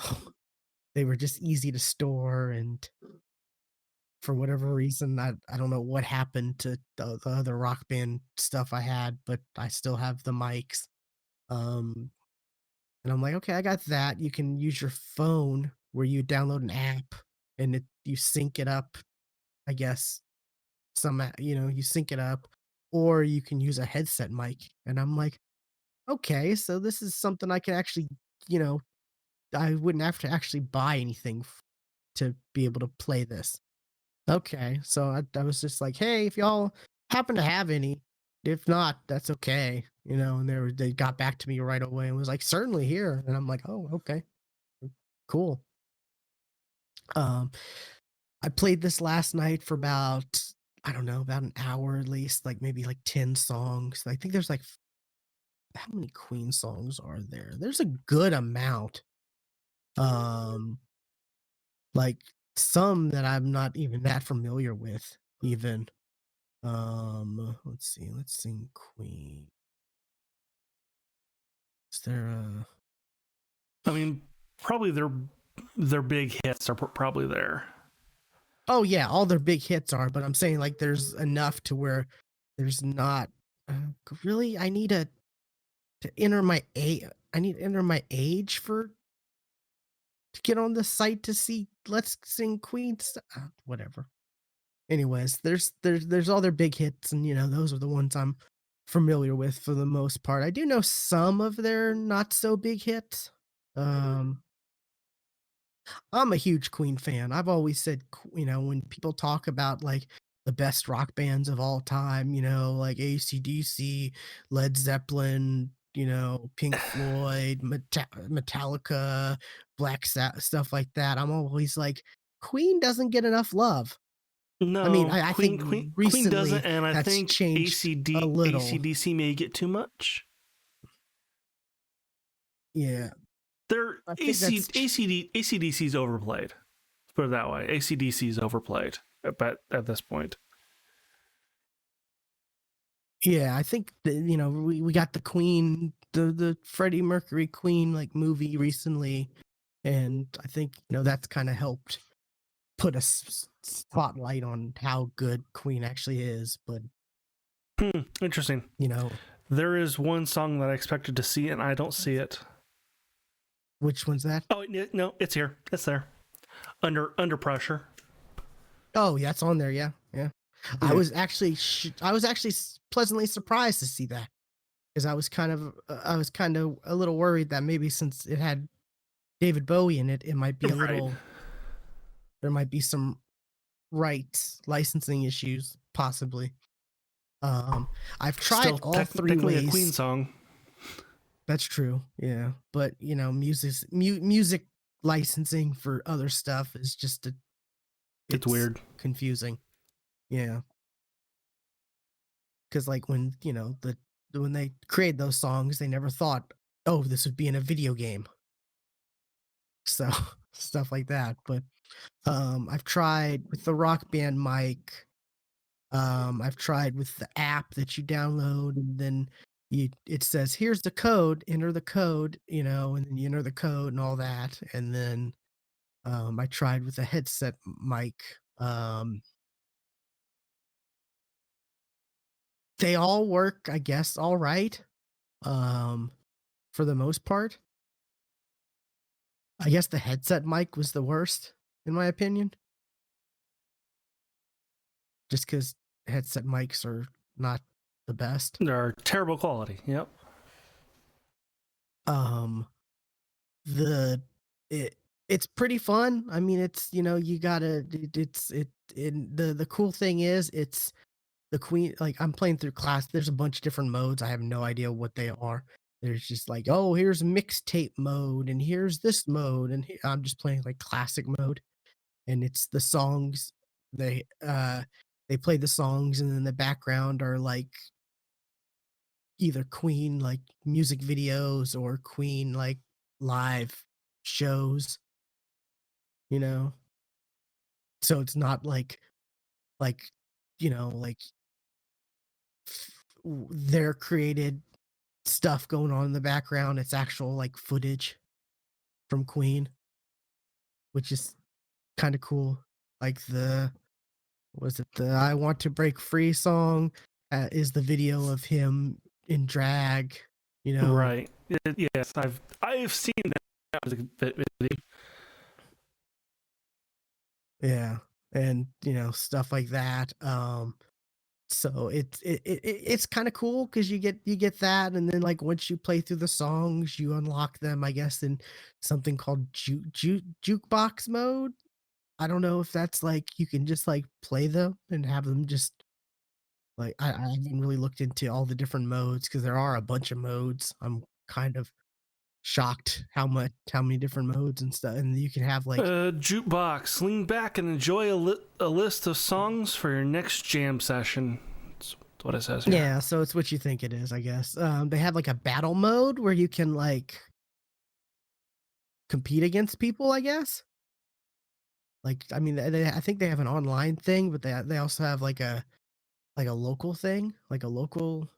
they were just easy to store and for whatever reason, I don't know what happened to the other Rock Band stuff I had, but I still have the mics. Um, and I'm like, okay, I got that. You can use your phone where you download an app and you sync it up. I guess you sync it up, or you can use a headset mic. And I'm like, okay, so this is something I can actually, you know, I wouldn't have to actually buy anything to be able to play this. Okay, so I was just like, "Hey, if y'all happen to have any, if not, that's okay," and they got back to me right away and was like, "Certainly here," and I'm like, "Oh, okay, cool." Um, I played this last night for about I don't know, about an hour at least, like maybe like 10 songs. I think there's like how many Queen songs are there? There's a good amount. Um, like some that I'm not even that familiar with, even. Let's see. Let's sing Queen. Is there a I mean, probably their big hits are probably there. Oh yeah, all their big hits are, but I'm saying like there's enough to where there's not really I need to enter my age. I need to enter my age for to get on the site to see Let's Sing Queen whatever. Anyways, there's all their big hits and those are the ones I'm familiar with for the most part. I do know some of their not so big hits. Um I'm a huge Queen fan. I've always said, when people talk about like the best rock bands of all time, like AC/DC, Led Zeppelin, Pink Floyd, Metallica, Black Sabbath, stuff like that. I'm always like, Queen doesn't get enough love. I mean, No, I think Queen doesn't, recently and I that's think changed a little. AC/DC may get too much. Yeah, Their I think that's AC/DC is overplayed. Let's put it that way. AC/DC is overplayed at this point. Yeah, I think that, we got the Queen, the Freddie Mercury Queen like movie recently, and I think that's kind of helped put a spotlight on how good Queen actually is. But Interesting. There is one song that I expected to see, and I don't see it. Which one's that? Oh no, it's here. It's there. Under Pressure. Oh, yeah, it's on there. Yeah. I was actually pleasantly surprised to see that because I was kind of a little worried that maybe since it had David Bowie in it, it might be a little. There might be some rights licensing issues, possibly. I've tried Still all three ways. A Queen song. That's true. Yeah, but music licensing for other stuff is just it's weird, confusing. Yeah, because like when when they created those songs, they never thought, oh, this would be in a video game. So stuff like that. But I've tried with the Rock Band mic. I've tried with the app that you download, and then it says, "Here's the code. Enter the code," and then you enter the code and all that. And then I tried with a headset mic. They all work, I guess, all right. For the most part, I guess the headset mic was the worst, in my opinion, just because headset mics are not the best. They're terrible quality. Yep. It's pretty fun. I mean, it's you gotta the cool thing is it's the Queen. Like, I'm playing through class. There's a bunch of different modes. I have no idea what they are. There's just like, oh, here's mixtape mode, and here's this mode, and I'm just playing like classic mode, and it's the songs. they play the songs, and in the background are like either Queen like music videos or Queen like live shows, you know? So it's not like, like their created stuff going on in the background. It's actual like footage from Queen, which is kind of cool. Like the I Want to Break Free song is the video of him in drag, Right. Yes, I've seen that music video. Yeah. And, stuff like that. So it's kind of cool because you get that, and then like once you play through the songs, you unlock them, I guess, in something called jukebox mode. I don't know if that's like you can just like play them and have them just like I haven't really looked into all the different modes because there are a bunch of modes. I'm kind of shocked how many different modes and stuff, and you can have like Jukebox. Lean back and enjoy a list of songs for your next jam session. That's what it says here. Yeah, so it's what you think it is, I guess. They have like a battle mode where you can like compete against people, I guess. Like, I mean, I think they have an online thing, but they also have like a local thing, like a local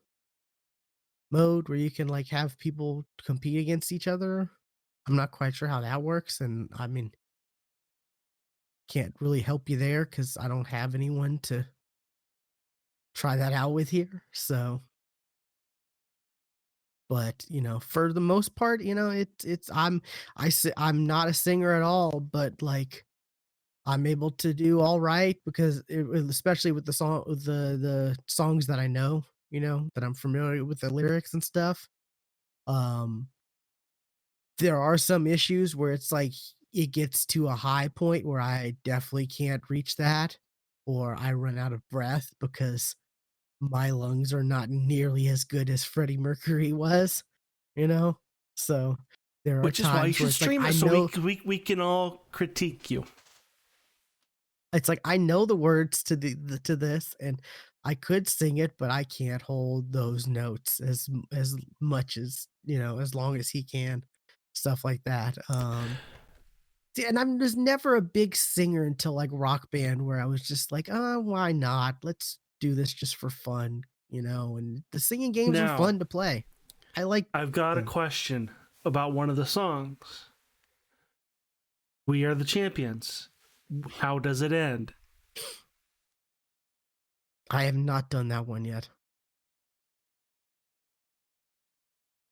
mode where you can like have people compete against each other. I'm not quite sure how that works, and I mean, can't really help you there because I don't have anyone to try that out with here. So, but for the most part, I'm not a singer at all, but like I'm able to do all right because especially with the songs that I know, that I'm familiar with the lyrics and stuff. Um, there are some issues where it's like it gets to a high point where I definitely can't reach that, or I run out of breath because my lungs are not nearly as good as Freddie Mercury was, you know? So there are Which is why you times where should it's like stream I it so know we can all critique you. it's like I know the words to to this, and I could sing it, but I can't hold those notes as much as, as long as he can. Stuff like that. And I'm just never a big singer until like Rock Band where I was just like, why not? Let's do this just for fun, and the singing games are Now, fun to play. I've got a question about one of the songs. We Are the Champions. How does it end? I have not done that one yet.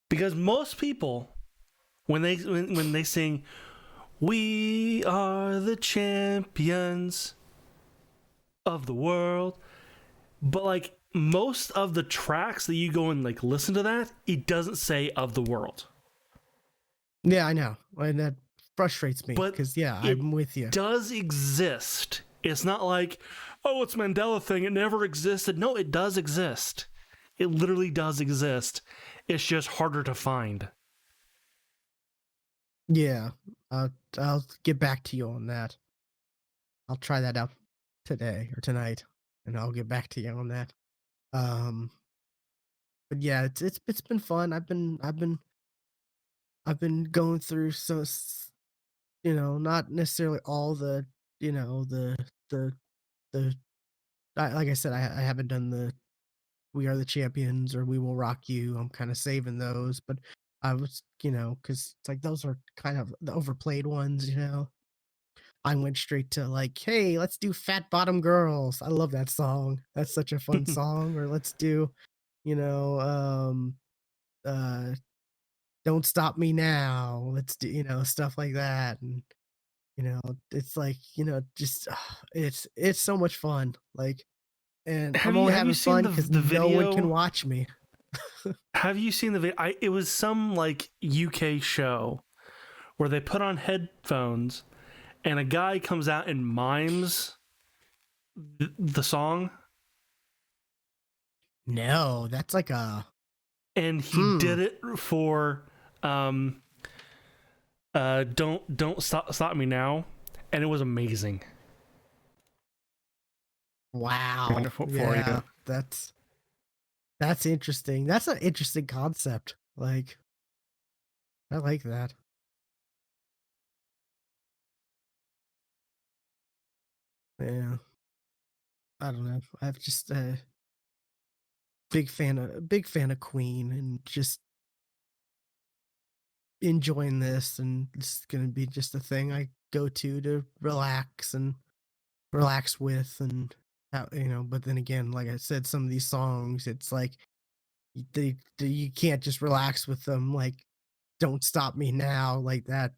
Because most people, when they sing, "We are the champions of the world," but like most of the tracks that you go and like listen to that, it doesn't say "of the world." Yeah, I know, and that frustrates me because I'm with you. It does exist. It's not like, oh, it's Mandela thing. It never existed. No, it does exist. It literally does exist. It's just harder to find. Yeah, I'll get back to you on that. I'll try that out today or tonight, and I'll get back to you on that. Um, but yeah, it's been fun. I've been going through not necessarily all the the the like I said, I haven't done the We Are the Champions or We Will Rock You. I'm kind of saving those, but I was, because it's like those are kind of the overplayed ones. I went straight to like, hey, let's do Fat Bottom Girls. I love that song. That's such a fun song. Or let's do, you know, uh, Don't Stop Me Now. Let's do, stuff like that. And, it's like, just it's so much fun. Like, and I'm only Have you having seen fun the because no one can video? watch me. Have you seen the video? It was some like UK show where they put on headphones and a guy comes out and mimes the song. No, that's like a And he did it for don't stop me now, and it was amazing. Wow. Wonderful for Yeah, you. that's interesting. That's an interesting concept. Like, I like that. Yeah. I don't know. I've just big fan of Queen, and just enjoying this, and it's gonna be just a thing I go to relax with, and but then again, like I said, some of these songs, it's like you can't just relax with them. Like, Don't Stop Me Now, like that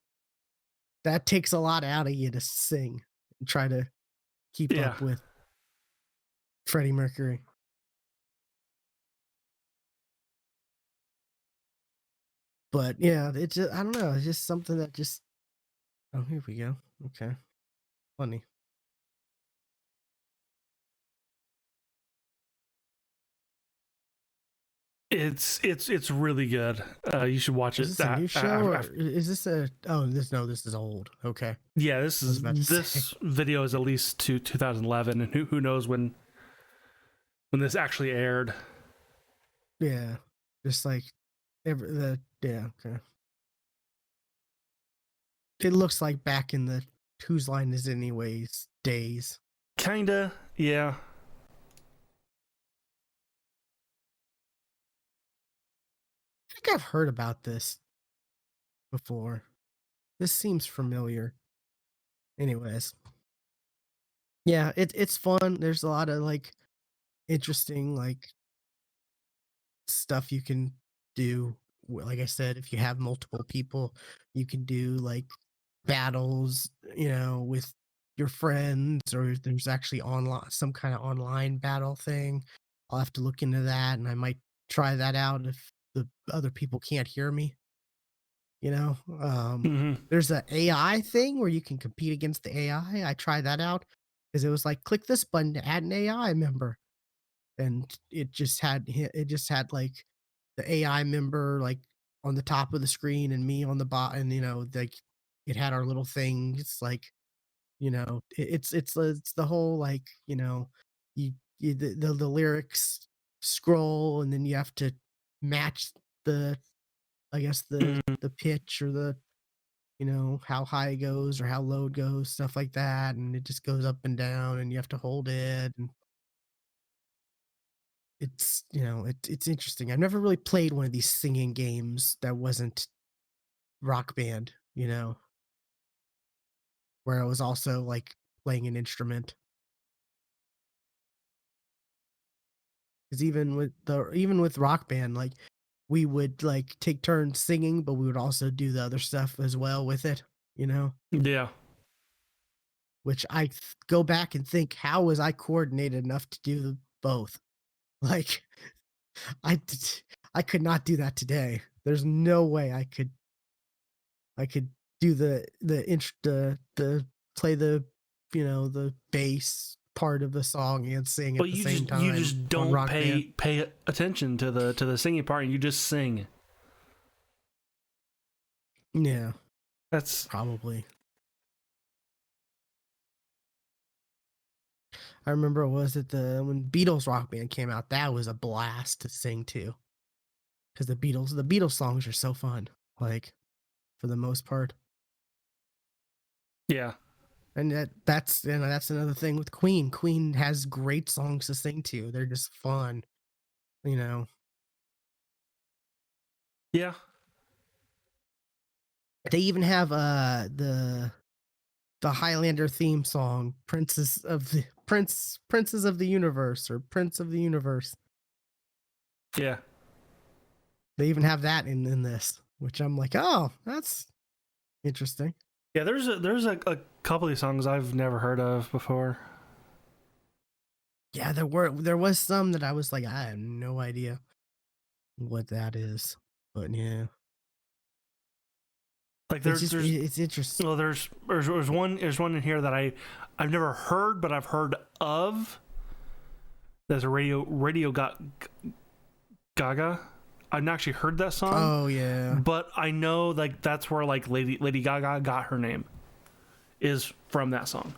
takes a lot out of you to sing and try to keep Yeah. up with Freddie Mercury. But yeah, it's just, I don't know, it's just something that just, oh, here we go. Okay. Funny. It's really good. You should watch Is it. this a new show, or is this a, oh, this is old. Okay. Yeah, I was about to say. video is at least to 2011, and who knows when this actually aired. Yeah. Just like yeah, okay. It looks like back in the Whose Line Is It Anyways days. Kinda, yeah. I think I've heard about this before. This seems familiar. Anyways. Yeah, it's fun. There's a lot of like interesting like stuff you can do. Like I said, if you have multiple people, you can do like battles, with your friends, or there's actually online some kind of online battle thing. I'll have to look into that, and I might try that out if the other people can't hear me. Mm-hmm. There's an AI thing where you can compete against the AI. I tried that out because it was like, click this button to add an AI member, and it just had like the AI member like on the top of the screen, and me on the bottom, and like it had our little things like, it's the whole like, the lyrics scroll, and then you have to match the, I guess, the pitch, or the, how high it goes or how low it goes, stuff like that, and it just goes up and down, and you have to hold it, and it's interesting. I've never really played one of these singing games that wasn't Rock Band, where I was also like playing an instrument. Because even with Rock Band, like, we would like take turns singing, but we would also do the other stuff as well with it, Yeah. which I go back and think, how was I coordinated enough to do both? Like, I I could not do that today. There's no way I could do the play the, the bass part of the song and sing But at the you same time just on don't Rock Band. pay attention to the singing part, and you just sing. Yeah, That's probably. I remember, was it when Beatles Rock Band came out? That was a blast to sing to, because the Beatles songs are so fun. Like, for the most part. yeah. And that's another thing with Queen. Queen has great songs to sing to. They're just fun, you know. Yeah. They even have the Highlander theme song, Princes of the Universe, or Prince of the Universe. Yeah. They even have that in this, which I'm like, oh, that's interesting. Yeah, there's a couple of songs I've never heard of before. Yeah, there was some that I was like, I have no idea what that is, but yeah, Like it's interesting. well, there's one in here that I've never heard, but I've heard of. There's a radio got Gaga. I've not actually heard that song. Oh yeah, but I know like that's where like Lady Gaga got her name, is from that song.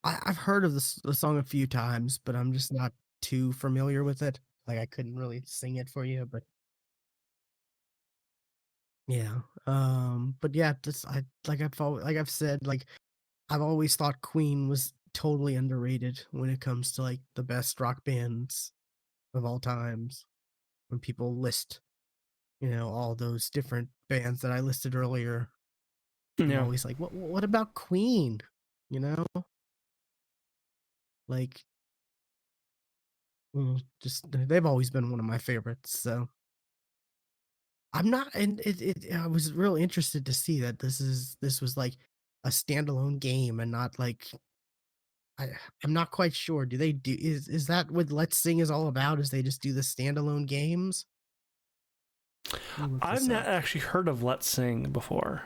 I've heard of the song a few times, but I'm just not too familiar with it. Like I couldn't really sing it for you, but yeah. But yeah, this I like I've said, like I've always thought Queen was totally underrated when it comes to like the best rock bands of all times. When people list, all those different bands that I listed earlier, I'm Yeah. always like, what about Queen? You know, like just they've always been one of my favorites. So I'm not, and I was real interested to see that this was like a standalone game and not like I I'm not quite sure. Do they do is that what Let's Sing is all about? Is they just do the standalone games? Let me look I've this not up. actually heard of Let's Sing before.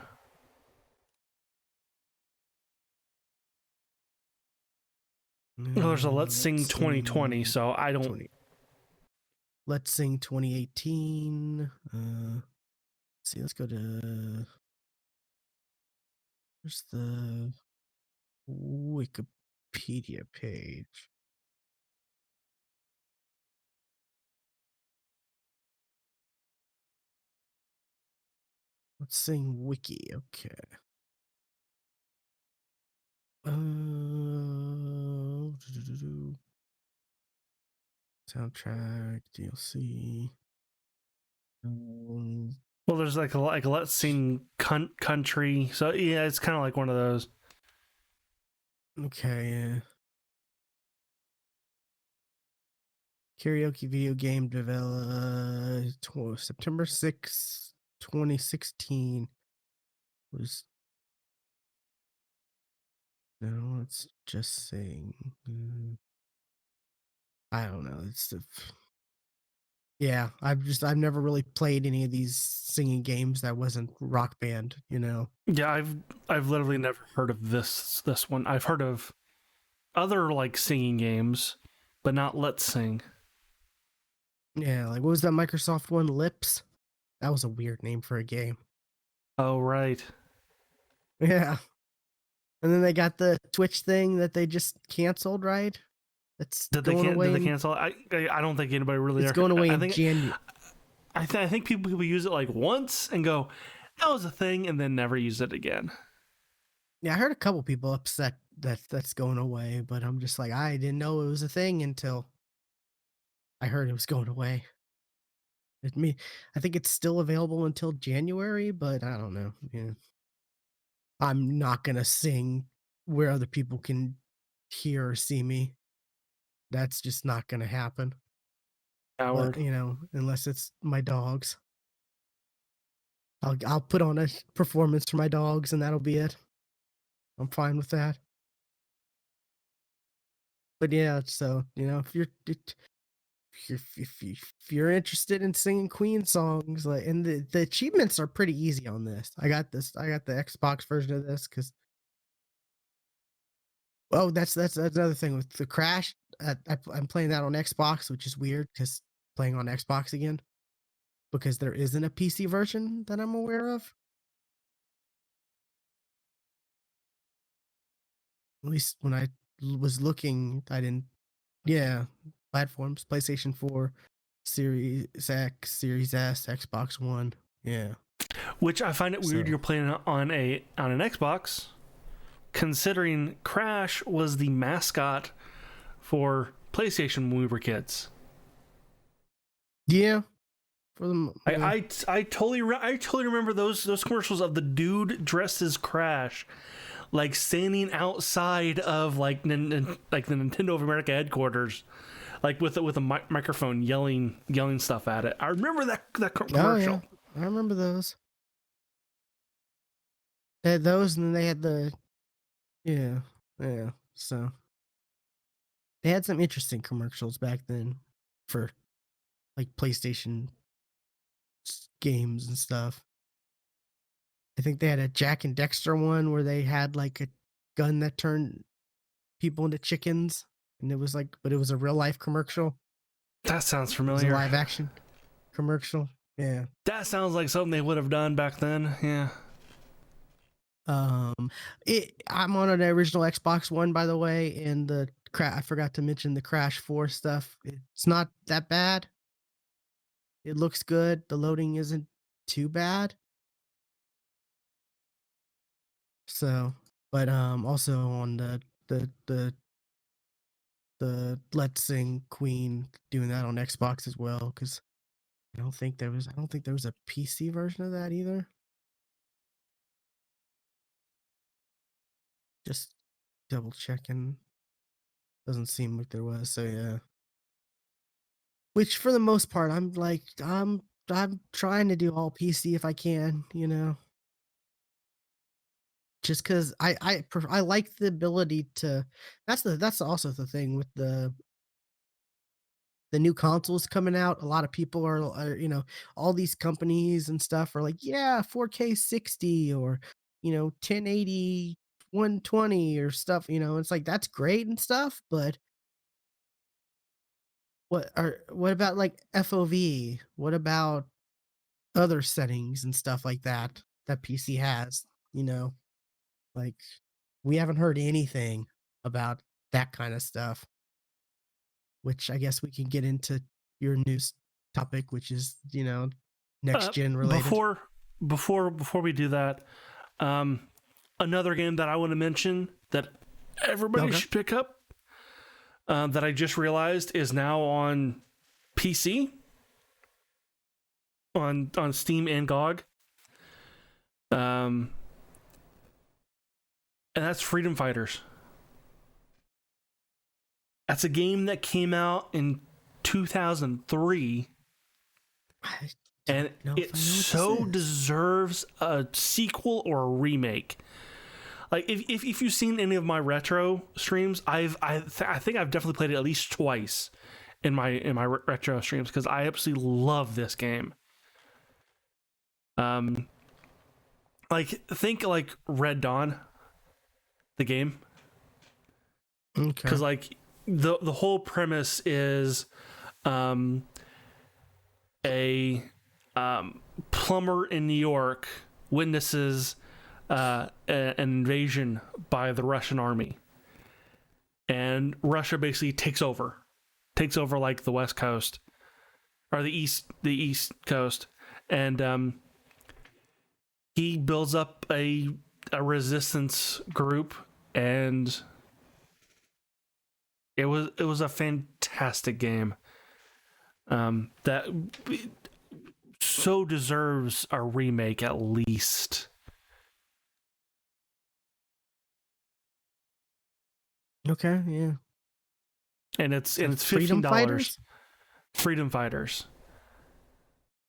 Well, there's a Let's Let's Sing 2020, Sing so I don't. 20. Let's Sing 2018. See, let's go to. There's the Wikipedia page. Let's Sing Wiki. Okay. Soundtrack, DLC. Well, there's like a Let's Sing country, so yeah, it's kind of like one of those. Okay, yeah. Karaoke video game developed September 6th, 2016. Was no, let's just sing. I don't know. It's the yeah. I've never really played any of these singing games that wasn't Rock Band. Yeah, I've literally never heard of this one. I've heard of other like singing games, but not Let's Sing. Yeah, like what was that Microsoft one? Lips. That was a weird name for a game. Oh right. Yeah. And then they got the Twitch thing that they just canceled, right? That's going away. Did they cancel? I don't think anybody really. It's going away I in think January. I think people use it like once and go, that was a thing, and then never use it again. Yeah, I heard a couple people upset that that's going away, but I'm just like, I didn't know it was a thing until I heard it was going away. I think it's still available until January, but I don't know. Yeah. I'm not gonna sing where other people can hear or see me. That's just not gonna happen. But Howard. unless it's my dogs. I'll put on a performance for my dogs and that'll be it. I'm fine with that. But yeah, so if you're interested in singing Queen songs, like, and the achievements are pretty easy on this. I got the Xbox version of this because that's another thing with the Crash. I'm playing that on Xbox, which is weird because playing on Xbox again because there isn't a PC version that I'm aware of. At least when I was looking, I didn't. Yeah, platforms: PlayStation 4, Series X, Series S, Xbox One. Yeah. Which I find it weird you're playing on an Xbox, considering Crash was the mascot for PlayStation when we were kids. Yeah. I totally remember those commercials of the dude dressed as Crash, like standing outside of like the Nintendo of America headquarters, like with a microphone yelling stuff at it. I remember that commercial. Oh, yeah. I remember those. They had those, and then they had the yeah. So they had some interesting commercials back then for like PlayStation games and stuff. I think they had a Jack and Dexter one where they had like a gun that turned people into chickens, and it was a real life commercial. That sounds familiar. It was a live action commercial. Yeah. That sounds like something they would have done back then. Yeah. I'm on an original Xbox One, by the way, and I forgot to mention the Crash 4 stuff. It's not that bad. It looks good. The loading isn't too bad. So, but also on the Let's Sing Queen, doing that on Xbox as well, because I don't think there was a PC version of that either. Just double checking. Doesn't seem like there was. So yeah. Which for the most part, I'm trying to do all PC if I can, just because I like the ability to. That's also the thing with the new consoles coming out. A lot of people are all these companies and stuff are like, yeah, 4K 60 or 1080 120 or stuff. It's like, that's great and stuff, but what about like FOV? What about other settings and stuff like that PC has? Like, we haven't heard anything about that kind of stuff, which I guess we can get into your news topic, which is, next gen related. Before we do that, another game that I want to mention that everybody should pick up, that I just realized is now on PC, on Steam and GOG, and that's Freedom Fighters. That's a game that came out in 2003, and it so deserves a sequel or a remake. Like, if you've seen any of my retro streams, I think I've definitely played it at least twice in my retro streams, because I absolutely love this game. Like, think like Red Dawn, the game. Okay. Because like the whole premise is a plumber in New York witnesses an invasion by the Russian army, and Russia basically takes over like the West Coast or the East Coast, and he builds up a resistance group, and it was a fantastic game that so deserves a remake at least. Okay, yeah. And it's $15. Freedom Fighters.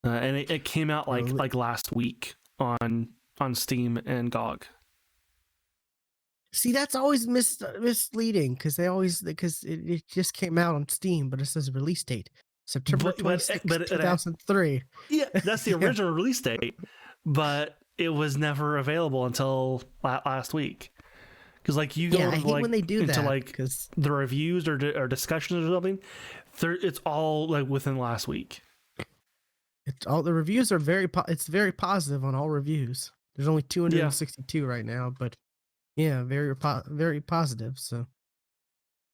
And it came out like last week on Steam and GOG. See, that's always misleading, because it just came out on Steam, but it says release date September 26th, 2003. Yeah, that's the original release date, but it was never available until last week. Because like you go I hate when they do into that, like the reviews or discussions or something, it's all like within last week. It's all, the reviews are it's very positive on all reviews. There's only 262 right now, but yeah, very positive. So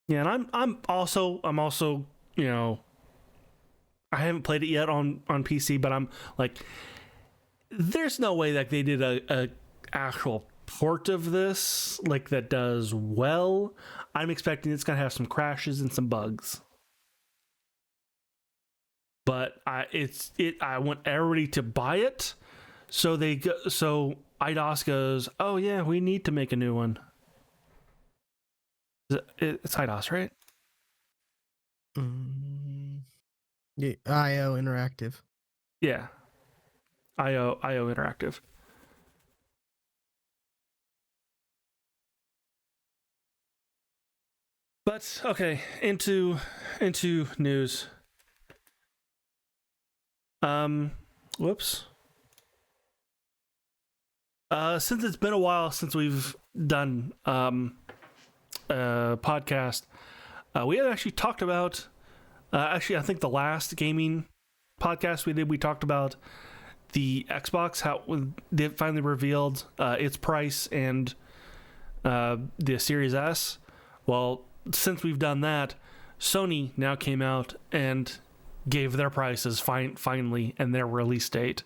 yeah, and I'm also I haven't played it yet on PC, but I'm like, there's no way that they did a actual port of this like that does well. I'm expecting it's gonna have some crashes and some bugs, but I want everybody to buy it, so IDOS goes, oh yeah, we need to make a new one. It's IDOS, right? Yeah, IO Interactive. Yeah, IO Interactive. But okay, into news. Whoops. Since it's been a while since we've done a podcast, we had actually talked about. I think the last gaming podcast we did, we talked about the Xbox, how they finally revealed its price and the Series S. Well, since we've done that, Sony now came out and gave their prices finally and their release date,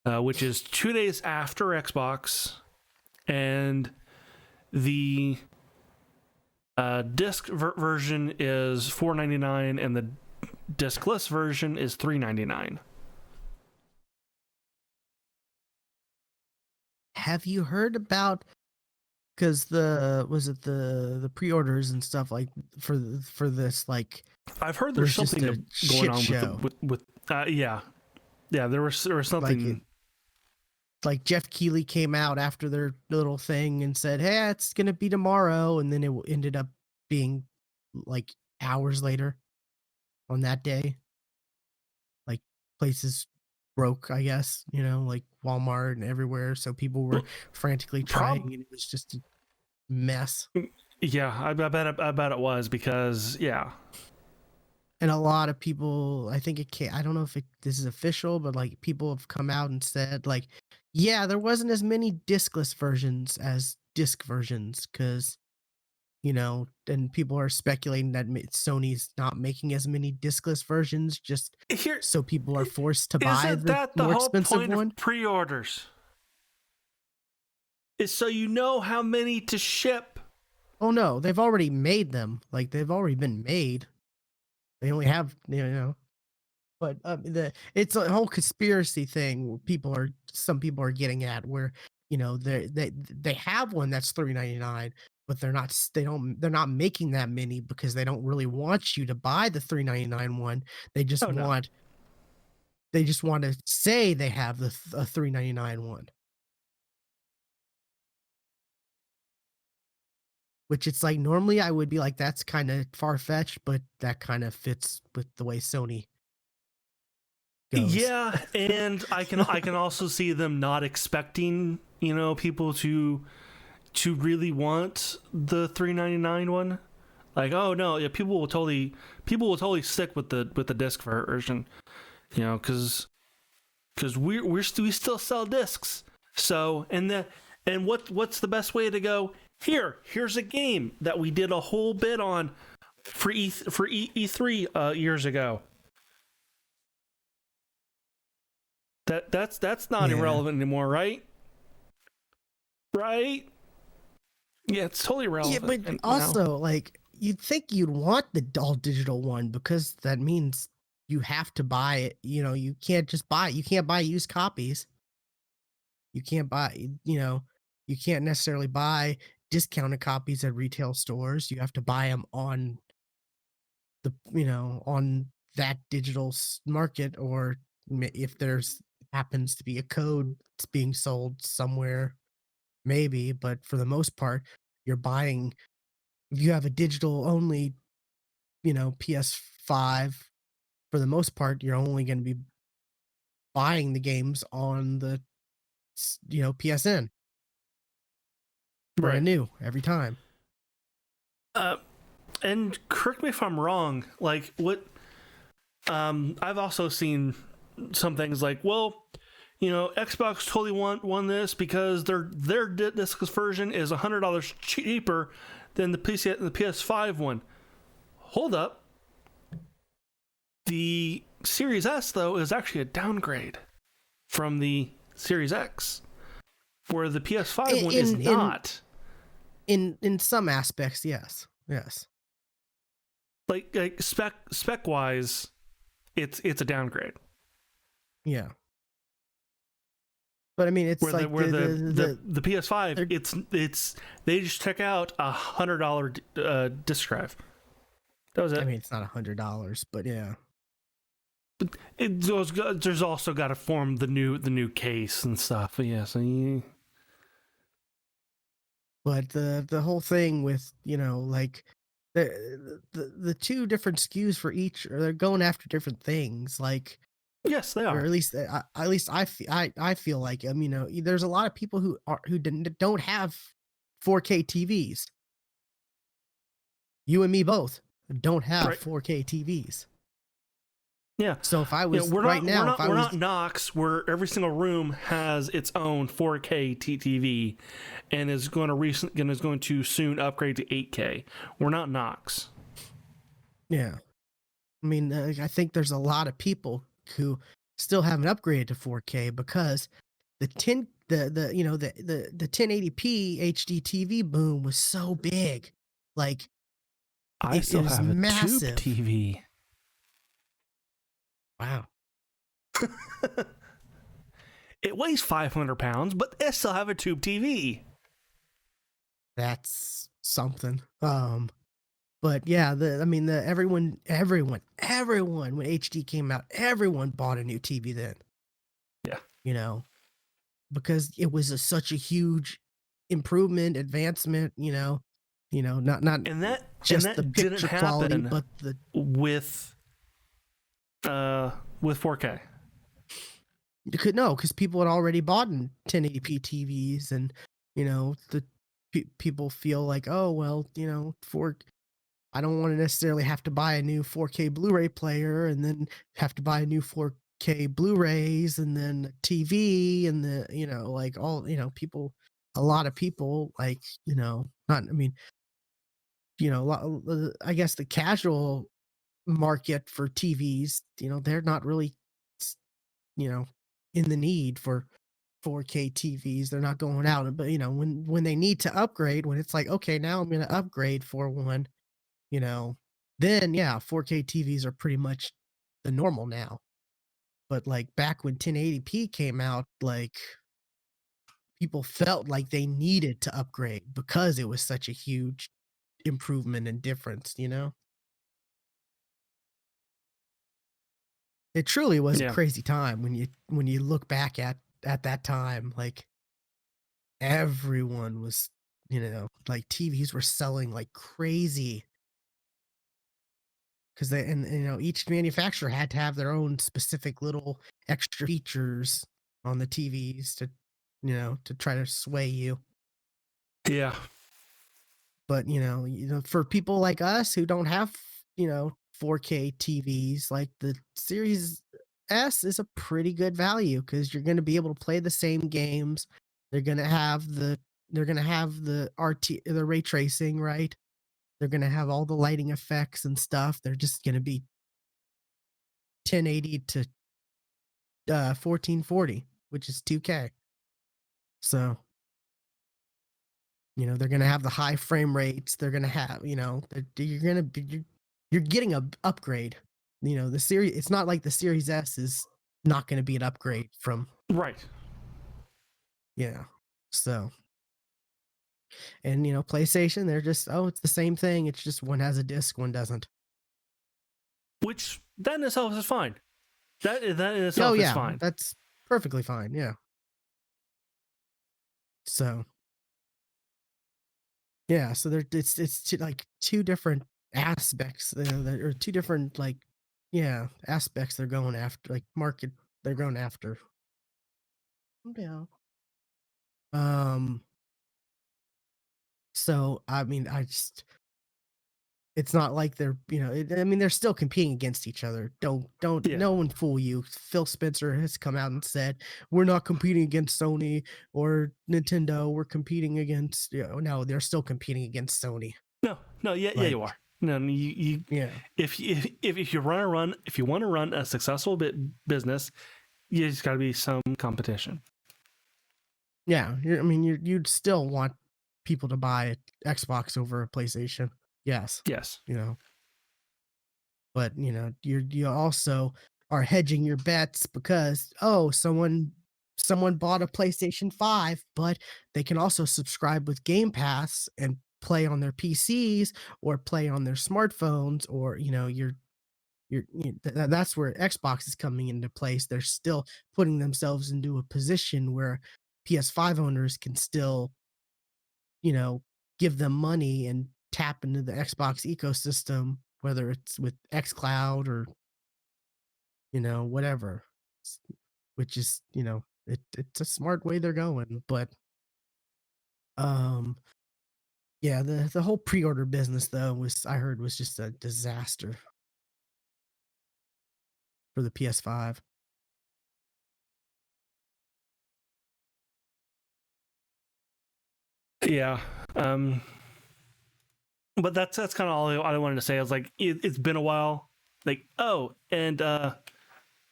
which is 2 days after Xbox, and the disc version is $4.99 and the discless version is $3.99. Have you heard about? Because the pre-orders and stuff like for this, like, I've heard there's something going on with yeah there was something like Jeff Keighley came out after their little thing and said, hey, it's gonna be tomorrow, and then it ended up being like hours later on that day. Like, places broke, I guess, like Walmart and everywhere, so people were frantically trying, and it was just a mess. Yeah, I bet it was, because and a lot of people, I think I don't know if this is official, but like people have come out and said, like, yeah, there wasn't as many discless versions as disc versions, because and people are speculating that Sony's not making as many discless versions just so people are forced to buy the more expensive one. Of pre-orders is so how many to ship. Oh no, they've already made them. Like, they've already been made. They only have but it's a whole conspiracy thing. Some people are getting at where they have one that's $3.99, but they're not making that many because they don't really want you to buy the $3.99 one. They just want to say they have a $3.99 one. Which, it's like, normally I would be like, that's kind of far-fetched, but that kind of fits with the way Sony goes. Yeah, and I can also see them not expecting, people to really want the $3.99 one. Like, oh no, yeah, people will totally stick with the disc version, because we still sell discs. So, and what's the best way to go? Here's a game that we did a whole bit on for E3 years ago. That's not irrelevant anymore, right? Right? Yeah, it's totally relevant. Yeah, but also, like, you'd think you'd want the all digital one, because that means you have to buy it. You can't just buy it. You can't buy used copies. You can't buy, you can't necessarily buy discounted copies at retail stores. You have to buy them on on that digital market, or if there's happens to be a code that's being sold somewhere, maybe. But for the most part, you're buying, if you have a digital only PS5, for the most part you're only going to be buying the games on the PSN brand new every time. And correct me if I'm wrong, like, what I've also seen some things like, well, Xbox totally won this because their discless version is $100 cheaper than the PS5 one. Hold up. The Series S, though, is actually a downgrade from the Series X, where the PS5 one is not. In some aspects, yes. Like spec wise, it's a downgrade. Yeah. But I mean, it's the PS5, it's they just took out $100 disc drive. That was it. I mean, it's not $100, but yeah. But there's also got to form the new case and stuff. But yeah, so But the whole thing with like the two different SKUs for each, or they're going after different things. Like, yes, they are. Or at least I feel like there's a lot of people who don't have 4K TVs. You and me both don't have 4K TVs. Yeah. So if I was we're not Knox, where every single room has its own 4K TV, and is going to soon upgrade to 8K. We're not Knox. Yeah, I mean, I think there's a lot of people who still haven't upgraded to 4K because the 1080p HD TV boom was so big, like I still have a massive. tube TV. Wow. It weighs 500 pounds, but I still have a tube TV. That's something. But yeah, everyone when HD came out, everyone bought a new TV then. Yeah. Because it was such a huge improvement, advancement, not and that just and that the picture quality, but the with 4K. Because people had already bought 1080p TVs, and the people feel like, oh well, I don't want to necessarily have to buy a new 4K Blu-ray player and then have to buy a new 4K Blu-rays and then TV and people, a lot of people like, I guess the casual market for TVs, they're not really, in the need for 4K TVs. They're not going out, but when they need to upgrade, when it's like, okay, now I'm going to upgrade for one, then yeah, 4K TVs are pretty much the normal now. But like back when 1080p came out, like people felt like they needed to upgrade because it was such a huge improvement and difference, It truly was a crazy time when you look back at that time. Like everyone was, like TVs were selling like crazy because each manufacturer had to have their own specific little extra features on the TVs to try to sway you. Yeah. But for people like us who don't have 4K TVs, like the Series S is a pretty good value because you're going to be able to play the same games. They're going to have the the ray tracing, right? They're going to have all the lighting effects and stuff. They're just going to be 1080 to 1440, which is 2K. So, they're going to have the high frame rates. They're going to have, you're getting a upgrade. The series, it's not like the Series S is not going to be an upgrade from. Right. Yeah. So, and PlayStation, they're just, it's the same thing. It's just one has a disc, one doesn't. Which that in itself is fine. That in itself is fine. That's perfectly fine. Yeah. So. Yeah, so it's like two different aspects, or two different aspects they're going after, like market they're going after. Yeah. So I mean, it's not like they're they're still competing against each other. Don't no one fool you. Phil Spencer has come out and said we're not competing against Sony or Nintendo. We're competing against no, they're still competing against Sony. Yeah, you are. No, you yeah. If you want to run a successful business, you just got to be some competition. Yeah, you'd still want people to buy Xbox over a PlayStation. Yes. But you also are hedging your bets because someone bought a PlayStation 5, but they can also subscribe with Game Pass and play on their PCs or play on their smartphones, or that's where Xbox is coming into place. They're still putting themselves into a position where PS5 owners can still give them money and tap into the Xbox ecosystem, whether it's with xCloud or whatever, which is it's a smart way they're going. But yeah, the whole pre-order business though I heard was just a disaster. for the PS5. Yeah. But that's kind of all I wanted to say. I was like, it's been a while. Like,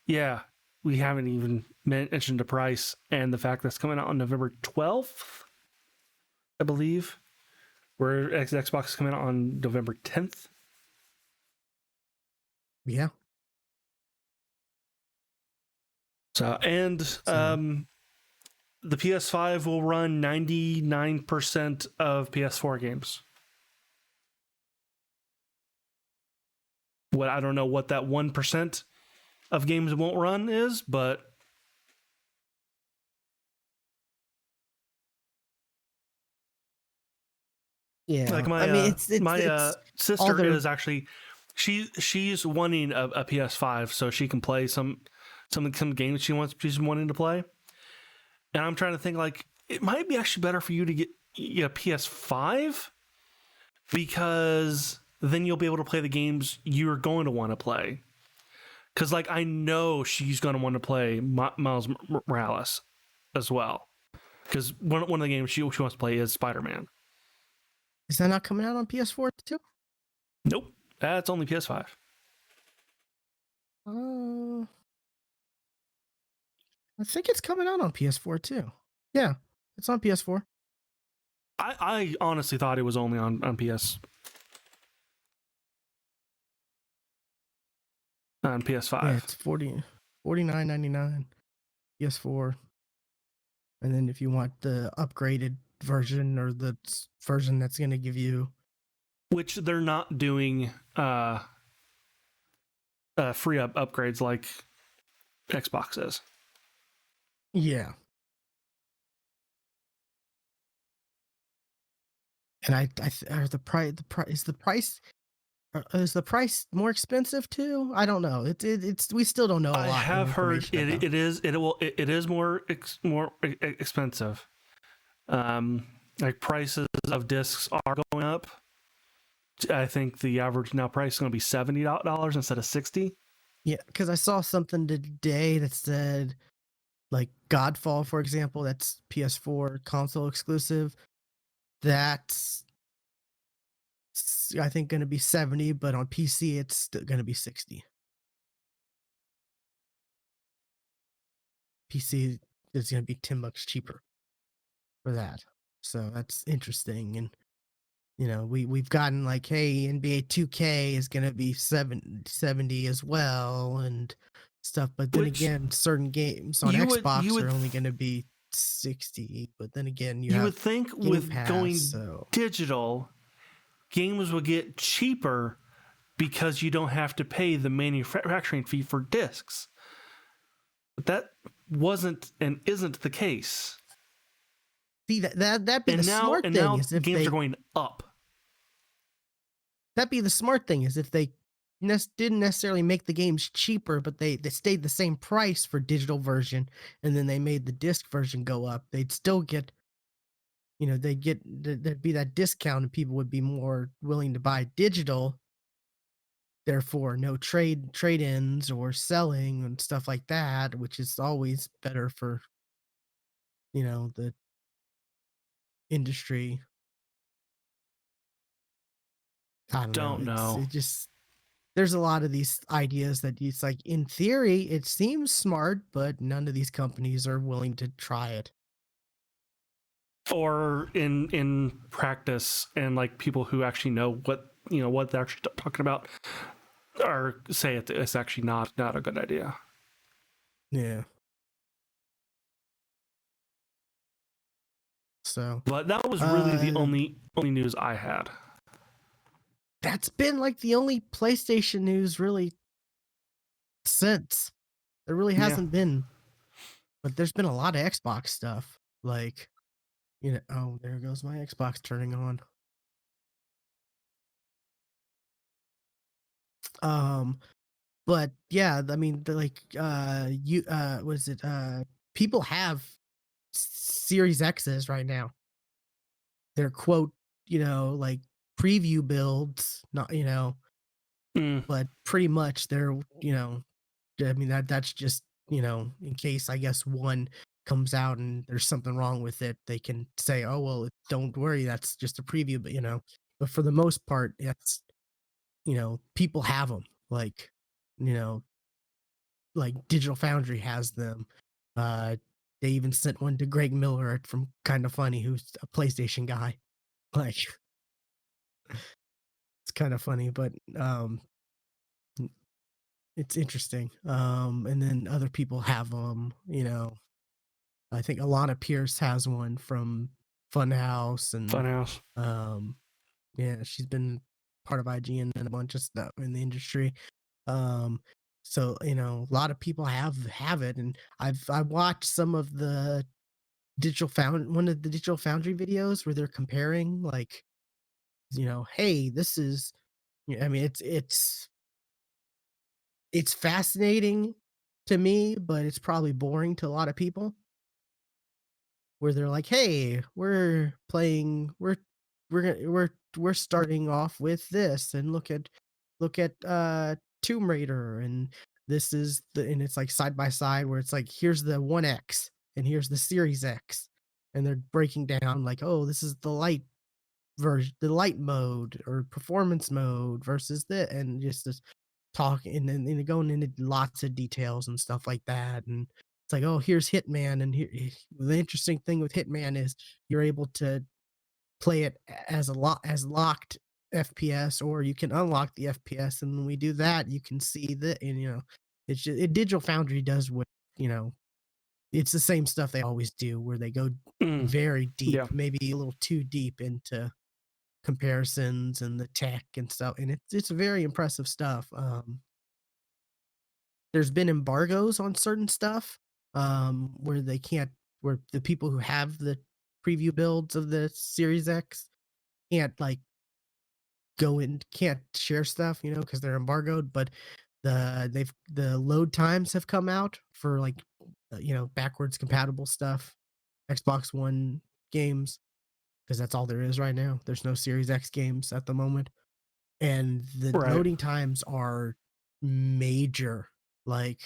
yeah, we haven't even mentioned the price and the fact that's coming out on November 12th, I believe, where Xbox is coming out on November 10th. Yeah. So, and the PS5 will run 99% of PS4 games. I don't know what that 1% of games it won't run is, but yeah, like my my sister is actually she's wanting a PS5 so she can play some games she's wanting to play, and I'm trying to think like it might be actually better for you to get a PS5 because then you'll be able to play the games you're going to want to play. Because, like, I know she's going to want to play Miles Morales as well. Because one of the games she wants to play is Spider-Man. Is that not coming out on PS4 too? Nope. That's only PS5. I think it's coming out on PS4 too. Yeah, it's on PS4. I honestly thought it was only on PS. On PS5. Yeah, it's $49.99 PS4. And then if you want the upgraded version or the version that's going to give you, which they're not doing free upgrades like Xbox is. Yeah. And is the price more expensive too? I don't know. It's we still don't know a lot. I have heard it is more expensive. Like prices of discs are going up. I think the average now price is going to be $70 instead of $60. Yeah, because I saw something today that said, like Godfall, for example, that's PS4 console exclusive. That's I think going to be 70, but on PC it's still going to be 60. PC is going to be $10 cheaper for that. So that's interesting. And you know, we've gotten like, hey, NBA 2K is going to be 70 as well and stuff. But then again, certain games on Xbox are only going to be 60. But then again, you would think with going digital, games would get cheaper because you don't have to pay the manufacturing fee for discs. But that wasn't and isn't the case. See, that'd be the smart thing. And now games are going up. That'd be the smart thing is if they didn't necessarily make the games cheaper, but they stayed the same price for digital version, and then they made the disc version go up. They'd still get, you know, there'd be that discount, and people would be more willing to buy digital. Therefore, no trade-ins or selling and stuff like that, which is always better for, you know, the industry. I don't know. It just, there's a lot of these ideas that it's like, in theory, it seems smart, but none of these companies are willing to try it. Or in practice, and like people who actually know what they're actually talking about, or say it's actually not a good idea. Yeah. So, but that was really the only news I had. That's been like the only PlayStation news really since. There really hasn't been, but there's been a lot of Xbox stuff. Like, you know, oh, there goes my Xbox turning on. But yeah, I mean, people have Series X's right now. They're quote, you know, like preview builds, not, you know, but pretty much they're, you know, I mean, that's just, in case, I guess, one comes out and there's something wrong with it, they can say, "Oh, well, don't worry, that's just a preview." But for the most part, it's, people have them. You know, like Digital Foundry has them. They even sent one to Greg Miller from Kind of Funny, who's a PlayStation guy. Like, it's kind of funny, but it's interesting. And then other people have them. I think Alana Pierce has one from Funhouse, and Funhouse. yeah, she's been part of IGN and a bunch of stuff in the industry. So a lot of people have it, and I watched some of the one of the Digital Foundry videos where they're comparing, like, hey, this is. I mean, it's fascinating to me, but it's probably boring to a lot of people. Where they're like, "Hey, we're starting off with this, and look at Tomb Raider, and and it's like side by side, where it's like, here's the 1X and here's the Series X, and they're breaking down like, oh, this is the light version, the light mode or performance mode versus and just this talk, and going into lots of details and stuff like that. And it's like, oh, here's Hitman, and the interesting thing with Hitman is you're able to play it as as locked FPS, or you can unlock the FPS, and when we do that, you can see and it's just Digital Foundry does what it's the same stuff they always do, where they go very deep, maybe a little too deep into comparisons and the tech and stuff, and it's very impressive stuff. There's been embargoes on certain stuff, where where the people who have the preview builds of the Series X can't, like, can't share stuff, because they're embargoed. But the load times have come out for, like, backwards compatible stuff, Xbox One games, because that's all there is right now. There's no Series X games at the moment, and the loading times are major. Like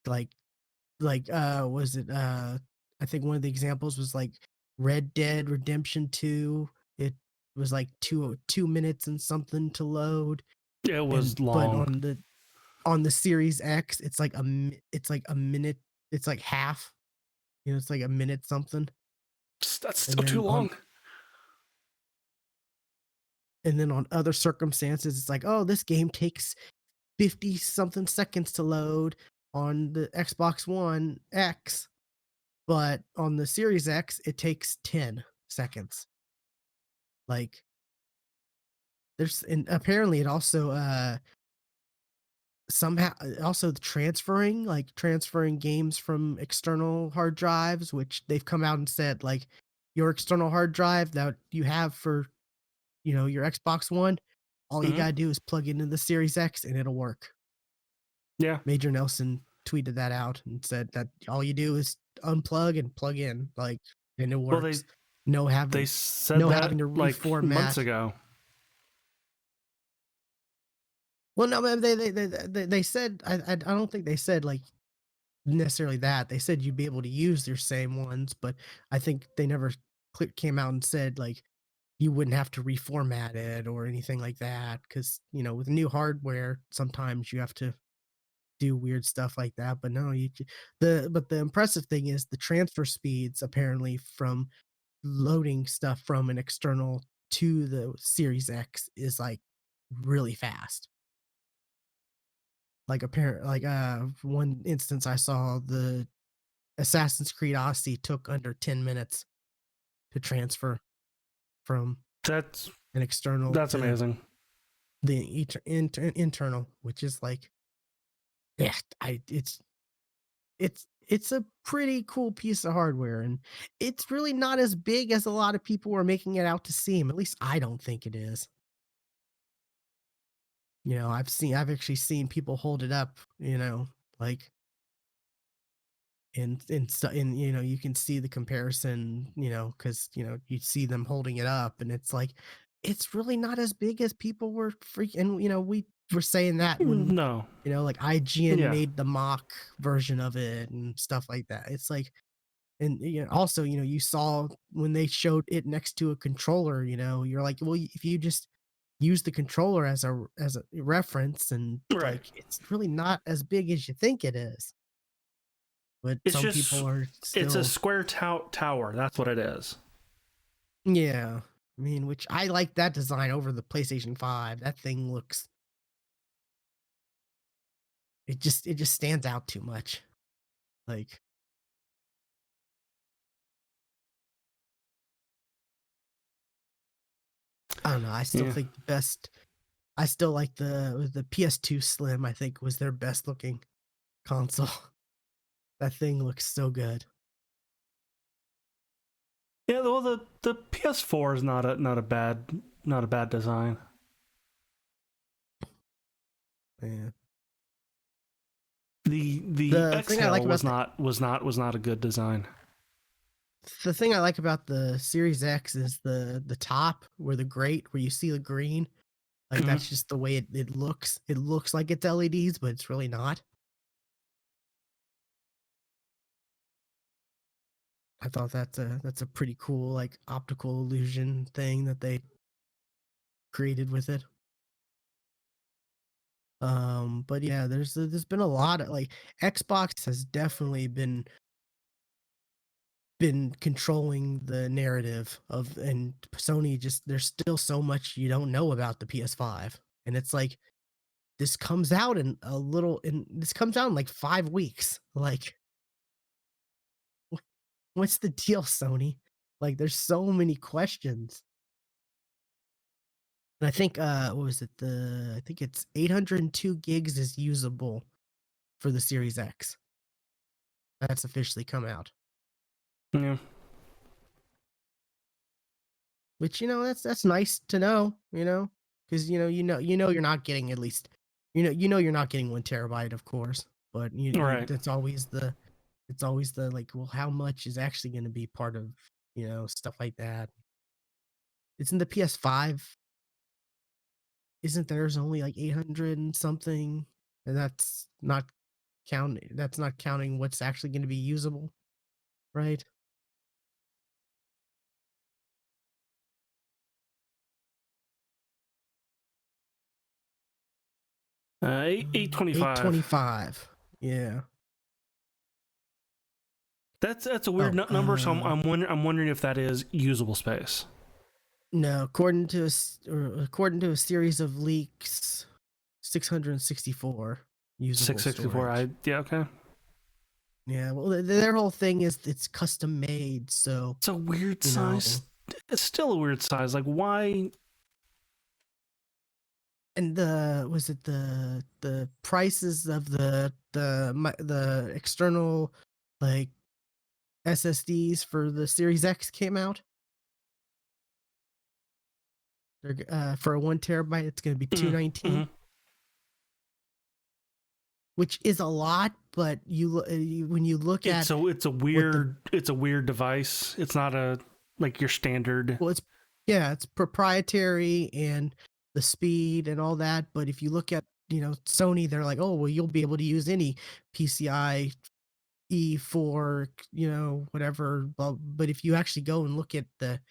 was it I think one of the examples was like Red Dead Redemption 2. It was like 2 minutes and something to load. It was long. But on the Series X, it's like a minute. It's like half. It's like a minute something. That's still too long. And then on other circumstances, it's like, oh, this game takes 50 something seconds to load on the Xbox One X, but on the Series X, it takes 10 seconds. Like, and apparently it also somehow also transferring games from external hard drives, which they've come out and said, like, your external hard drive that you have for your Xbox One, all you gotta do is plug into the Series X and it'll work. Yeah. Major Nelson tweeted that out and said that all you do is unplug and plug in, like, and it works. Well, they said that having to reformat, like, months ago. Well, no, man, they said, I don't think they said, like, necessarily that. They said you'd be able to use your same ones, but I think they never came out and said, like, you wouldn't have to reformat it or anything like that, because with new hardware, sometimes you have to do weird stuff like that. But no, but the impressive thing is the transfer speeds, apparently, from loading stuff from an external to the Series X is, like, really fast. Like, one instance I saw, the Assassin's Creed Odyssey took under 10 minutes to transfer from an external. That's amazing. The internal, which is like, yeah, it's a pretty cool piece of hardware, and it's really not as big as a lot of people are making it out to seem. At least I don't think it is. I've actually seen people hold it up, like, and you can see the comparison, because you see them holding it up, and it's like, it's really not as big as people were freaking. And were saying that when no, like IGN made the mock version of it and stuff like that. It's like, and also you saw when they showed it next to a controller, you're like, well, if you just use the controller as a reference, and like it's really not as big as you think it is. But it's some just, people are still... It's a square tower. That's what it is. Yeah. I mean, which I like that design over the PlayStation 5. That thing looks... It just stands out too much. Like... I don't know. I still think the best... I still like the PS2 Slim, I think, was their best looking console. That thing looks so good. Yeah, well, the PS4 is not a bad design. Yeah. The Exhale like was not a good design. The thing I like about the Series X is the top where the grate, where you see the green. Like that's just the way it looks. It looks like it's LEDs, but it's really not. I thought that's a pretty cool like optical illusion thing that they created with it. But yeah, there's been a lot of like Xbox has definitely been controlling the narrative of, and Sony just, there's still so much you don't know about the PS5. And it's like this comes out in like 5 weeks. Like what's the deal, Sony? Like there's so many questions. And I think what was it? I think it's 802 gigs is usable for the Series X. That's officially come out. Yeah. Which that's nice to know, because you're not getting, at least you're not getting 1 terabyte, of course, but right. it's always the like, well, how much is actually going to be part of stuff like that. It's in the PS5. Isn't theirs only like 800 and something, and that's not counting what's actually going to be usable, right? $825. $825. Yeah. That's a weird number. So I'm wondering if that is usable space. No, according to a series of leaks, 664 usable 664. storage. Okay. Yeah, well, their whole thing is it's custom made, so it's a weird size. It's still a weird size. Like, why? And the prices of the external like SSDs for the Series X came out. They're for a 1 terabyte, it's going to be $219, which is a lot. But when you look at, so it's a weird device. It's not like your standard. Well, it's proprietary and the speed and all that. But if you look at Sony, they're like, oh well, you'll be able to use any PCI E4, whatever. But if you actually go and look at the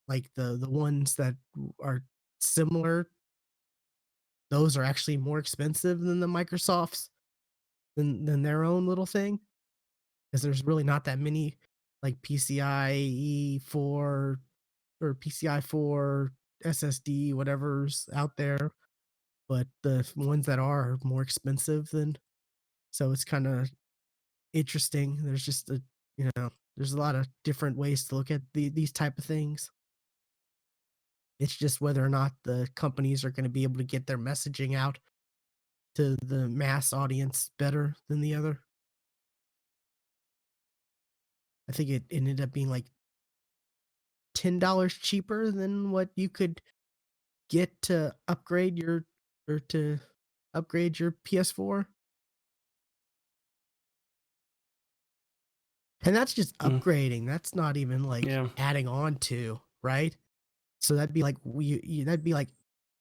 like the ones that are similar, those are actually more expensive than the Microsoft's, than their own little thing, because there's really not that many like PCIe 4 or PCI 4 SSD whatever's out there, but the ones that are more expensive than. So it's kind of interesting. There's just there's a lot of different ways to look at these type of things. It's just whether or not the companies are going to be able to get their messaging out to the mass audience better than the other. I think it ended up being like $10 cheaper than what you could get to upgrade your PS4. And that's just upgrading. That's not even like adding on to, right? So that'd be like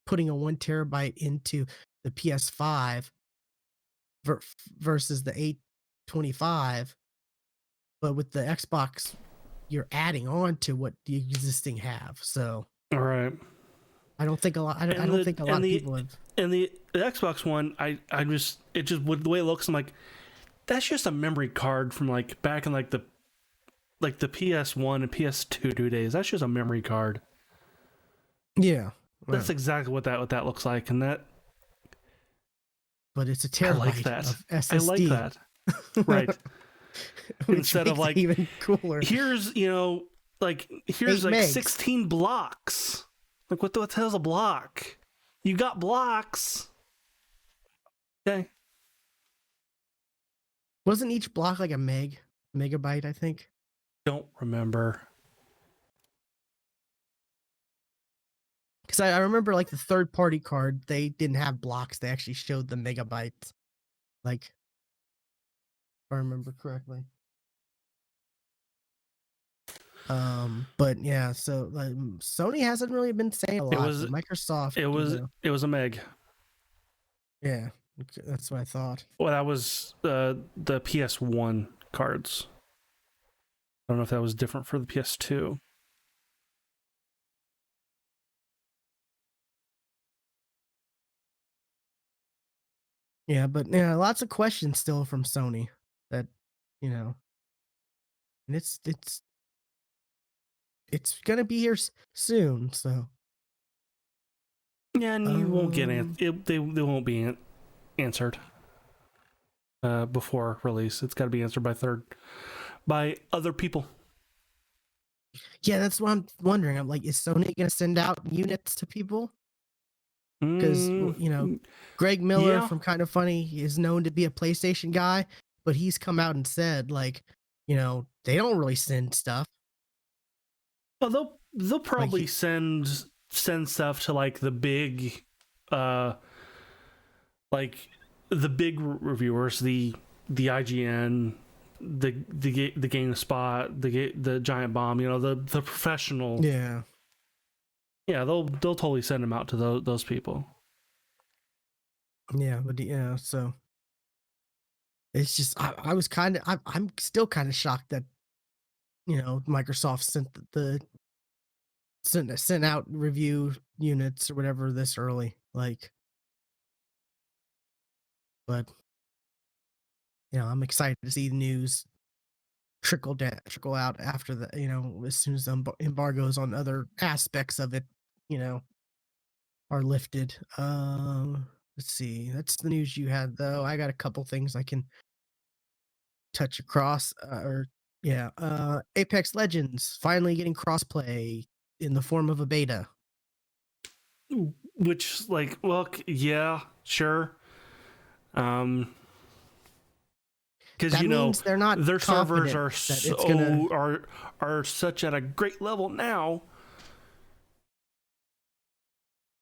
putting a 1 terabyte into the PS5 versus the 825, but with the Xbox, you're adding on to what the existing have. So, all right. I don't think a lot. I don't think a lot of people have. And the Xbox One, it just with the way it looks, I'm like, that's just a memory card from like back in like the PS1 and PS2 days. That's just a memory card. Yeah, that's exactly what that looks like, and that. But it's a terabyte I like that. of SSD. I like that. Right. Instead of like even cooler. Here's like 16 blocks. Like what the hell's a block? You got blocks. Okay. Wasn't each block like a megabyte, I think? Don't remember. Because I remember like the third-party card, they didn't have blocks. They actually showed the megabytes. Like, if I remember correctly. But yeah, so Sony hasn't really been saying a lot. Microsoft. It was a meg. Yeah, that's what I thought. Well, that was the PS1 cards. I don't know if that was different for the PS2. Yeah, but yeah, lots of questions still from Sony that, and it's gonna be here soon. So yeah, and you won't get they won't be answered before release. It's got to be answered by other people. Yeah, that's what I'm wondering. I'm like, is Sony gonna send out units to people? Because Greg Miller from Kind of Funny is known to be a PlayStation guy, but he's come out and said like, they don't really send stuff. Well, they'll probably send stuff to like the big, like the big reviewers, the IGN, the GameSpot, the Giant Bomb. The professional. Yeah. Yeah, they'll totally send them out to those people. Yeah, but so it's just I was I'm still kind of shocked that Microsoft sent out review units or whatever this early, like. But I'm excited to see the news trickle out after the as soon as the embargoes on other aspects of it are lifted. Let's see, that's the news you had though. I got a couple things I can touch across. Apex Legends finally getting crossplay in the form of a beta, which like, well, yeah, sure. Because they're not, their servers are are such at a great level now.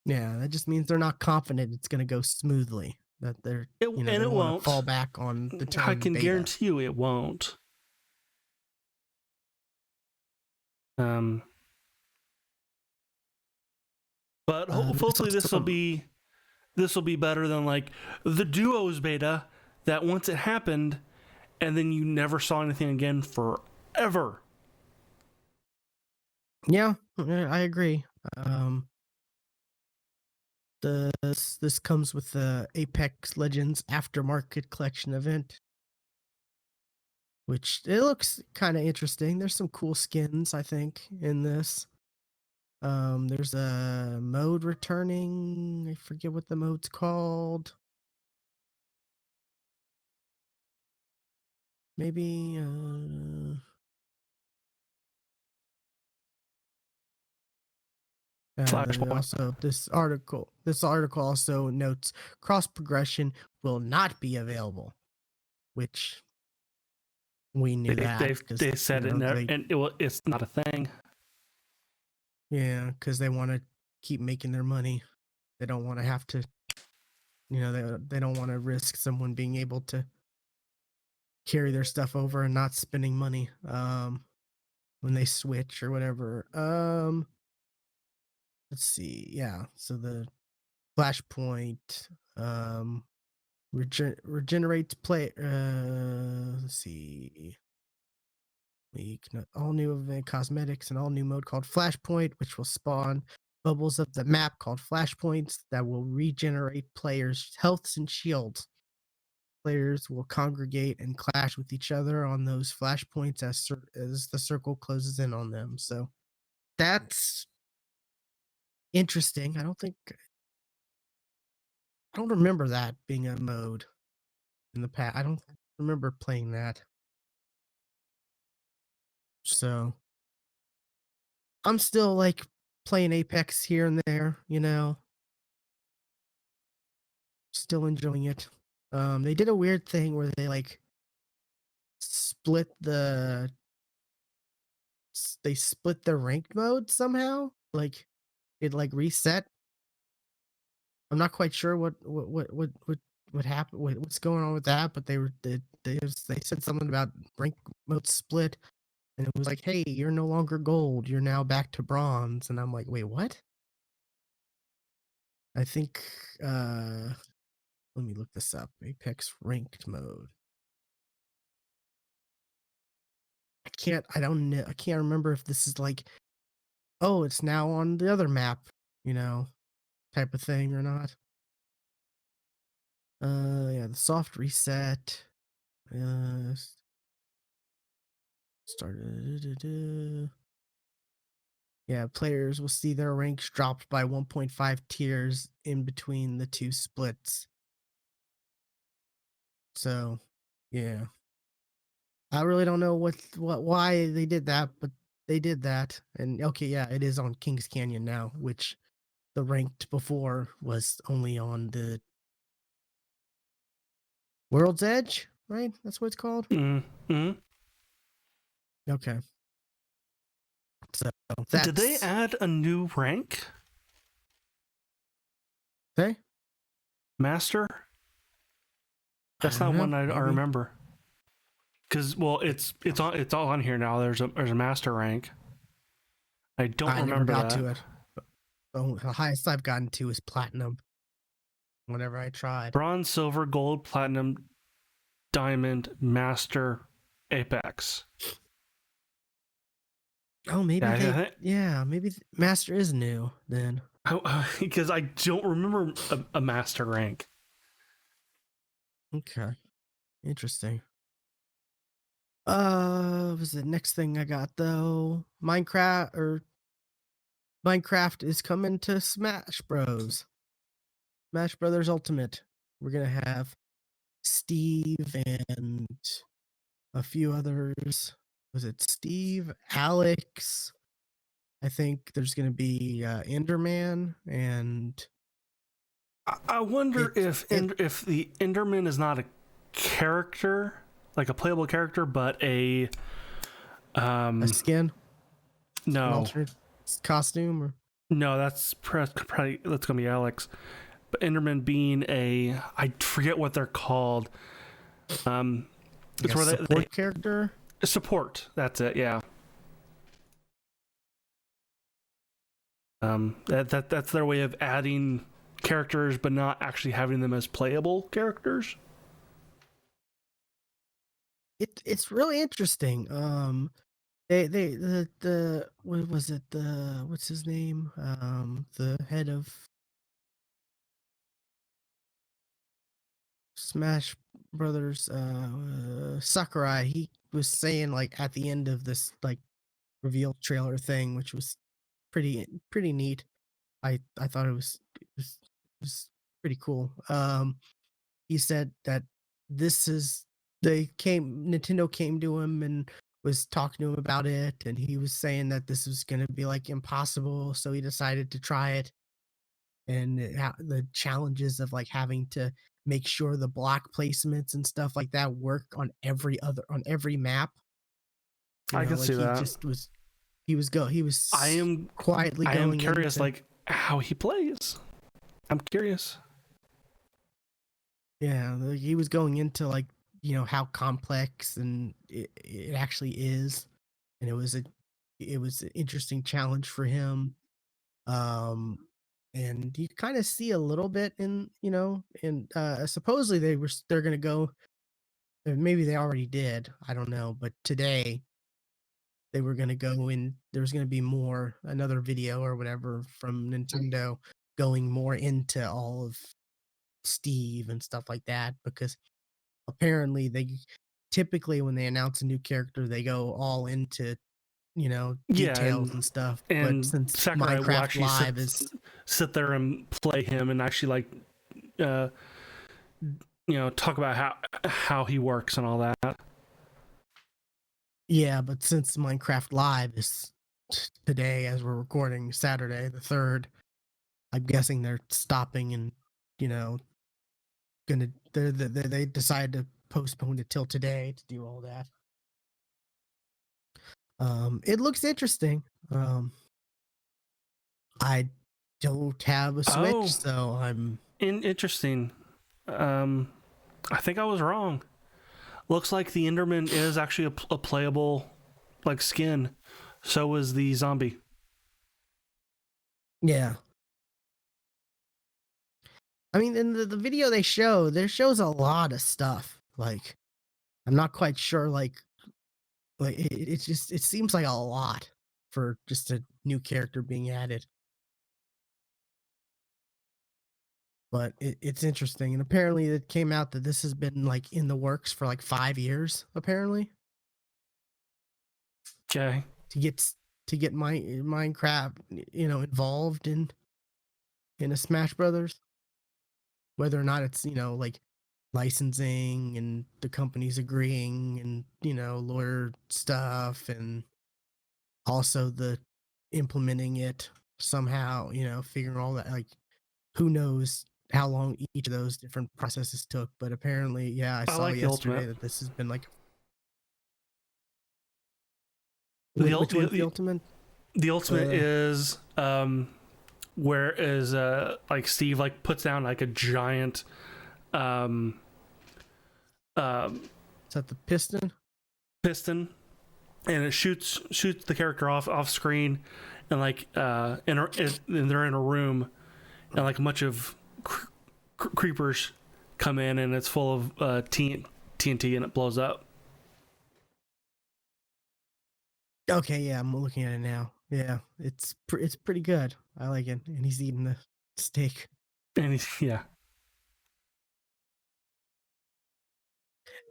Yeah, that just means they're not confident it's going to go smoothly. That they're they won't fall back on the term I can beta. guarantee you it won't. But hopefully this will be better than like the Duos beta that once it happened and then you never saw anything again forever. Yeah, I agree. This comes with the Apex Legends Aftermarket Collection event, which it looks kind of interesting. There's some cool skins, I think, in this. There's a mode returning. I forget what the mode's called. Maybe also this article also notes cross progression will not be available, which we knew they said it's not a thing. Yeah, because they want to keep making their money. They don't want to have to, they don't want to risk someone being able to carry their stuff over and not spending money when they switch or whatever. Let's see. Yeah, so Flashpoint. Regenerates play. Let's see. All new event cosmetics and all new mode called Flashpoint, which will spawn bubbles of the map called Flashpoints that will regenerate players' healths and shields. Players will congregate and clash with each other on those flashpoints as the circle closes in on them. So that's interesting. I don't remember that being a mode in the past. I don't remember playing that. So I'm still like playing Apex here and there, still enjoying it. They did a weird thing where they like split the ranked mode somehow. Like it like reset. I'm not quite sure what happened, what's going on with that, but they said something about rank mode split, and it was like, hey, you're no longer gold, you're now back to bronze, and I'm like, wait, what? I think let me look this up. Apex ranked mode. I can't remember if this is like, oh, it's now on the other map, type of thing or not. Yeah, the soft reset. Started. Yeah, players will see their ranks dropped by 1.5 tiers in between the two splits. So, yeah. I really don't know why they did that, but they did that. And okay, yeah, it is on Kings Canyon now, which the ranked before was only on the World's Edge, right? That's what it's called. Mm-hmm. Okay. So did they add a new rank? Okay. Master? That's not one I remember. Because it's all on here now. There's a master rank. I remember never got that. to it. The highest I've gotten to is platinum. Whenever I tried. Bronze, silver, gold, platinum, diamond, master, apex. Oh, maybe maybe master is new then. Because I don't remember a master rank. Okay, interesting. Was the next thing I got though? Minecraft is coming to Smash Bros. Smash Brothers Ultimate. We're gonna have Steve and a few others. Was it Steve, Alex? I think there's gonna be Enderman and. I wonder if the Enderman is not a character, like a playable character, but a skin. No, an alternate costume, or no, that's probably that's gonna be Alex. But Enderman being I forget what they're called. It's where support character. Support. That's it. Yeah. That's their way of adding characters, but not actually having them as playable characters. It's really interesting. The what was it? What's his name? The head of Smash Brothers, Sakurai. He was saying like at the end of this like reveal trailer thing, which was pretty neat. I thought it was pretty cool. He said that Nintendo came to him and was talking to him about it, and he was saying that this was going to be like impossible, so he decided to try it. And the challenges of like having to make sure the block placements and stuff like that work on every map. I can see that. I am curious like how he plays. I'm curious. Yeah, he was going into like, how complex and it actually is, and it was an interesting challenge for him. and you kind of see a little bit in, supposedly they're going to go, maybe they already did, I don't know, but today they were going to go in, there's going to be another video or whatever from Nintendo going more into all of Steve and stuff like that, because apparently they typically, when they announce a new character, they go all into, details and stuff. But and since Sakurai will Minecraft actually Live sit there and play him and actually talk about how he works and all that. Yeah, but since Minecraft Live is today, as we're recording, Saturday the 3rd, I'm guessing they're stopping and, they decided to postpone it till today to do all that. It looks interesting. I don't have a Switch, so I'm interesting. I think I was wrong. Looks like the Enderman is actually a playable skin. So is the zombie. Yeah. I mean, in the video there shows a lot of stuff. Like, I'm not quite sure. It seems like a lot for just a new character being added. But it's interesting, and apparently it came out that this has been in the works for 5 years. Apparently, okay, to get Minecraft, involved in a Smash Brothers, whether or not it's licensing and the companies agreeing and lawyer stuff, and also the implementing it somehow, figuring all that, who knows how long each of those different processes took. But apparently, yeah, I saw yesterday that this has been which one's the Ultimate? The Ultimate is where is Steve puts down a giant is that the piston and it shoots the character off screen, and and they're in a room, and a bunch of creepers come in, and it's full of TNT, and it blows up. Okay, yeah, I'm looking at it now. Yeah, it's pretty good. I like it, and he's eating the steak. And yeah,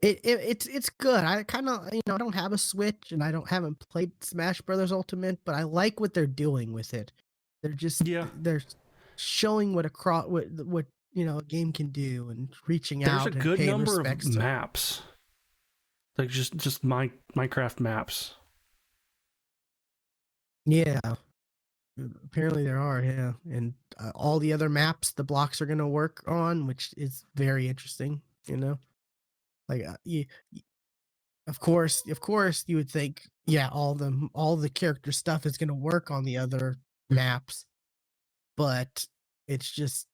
it's good. I kind of I don't have a Switch, and I haven't played Smash Brothers Ultimate, but I like what they're doing with it. They're just they're showing what a game can do, and reaching out. There's a good number of maps, just Minecraft maps. Yeah, apparently there are. Yeah, and all the other maps the blocks are going to work on, which is very interesting. Of course you would think, yeah, all the character stuff is going to work on the other maps, but it's just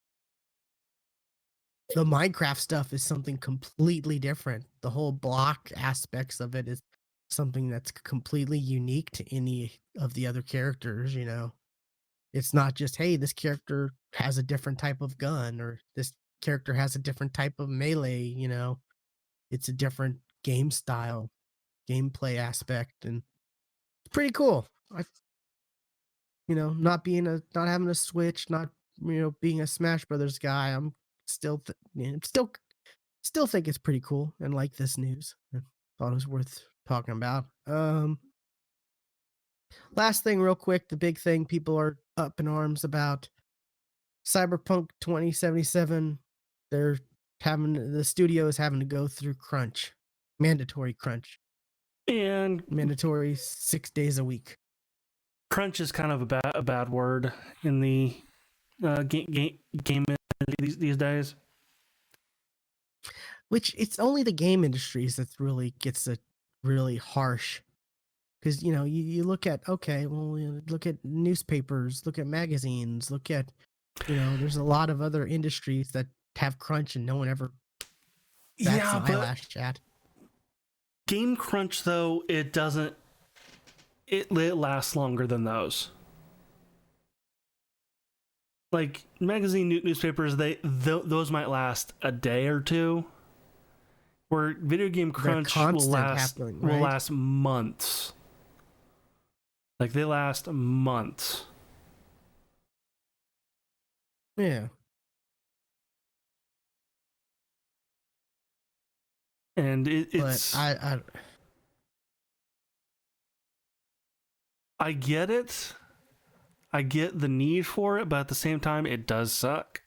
the Minecraft stuff is something completely different. The whole block aspects of it is something that's completely unique to any of the other characters. It's not just, hey, this character has a different type of gun, or this character has a different type of melee. It's a different game style, gameplay aspect, and it's pretty cool. Not having a Switch, not being a Smash Brothers guy, I'm still think it's pretty cool, and like this news. I thought it was worth talking about. Last thing real quick, the big thing people are up in arms about, Cyberpunk 2077. The studio is having to go through crunch, mandatory crunch, and mandatory 6 days a week. Crunch is kind of a bad word in the game these days. Which, it's only the game industries that really gets it really harsh. Because you look at, look at newspapers, look at magazines, look at there's a lot of other industries that have crunch, and no one ever bats an eyelash at. Game crunch, though, it lasts longer than those. like magazine newspapers, those might last a day or two. Where video game crunch will last months. Like they last months. Yeah. And it's. But I get it. I get the need for it, but at the same time, it does suck.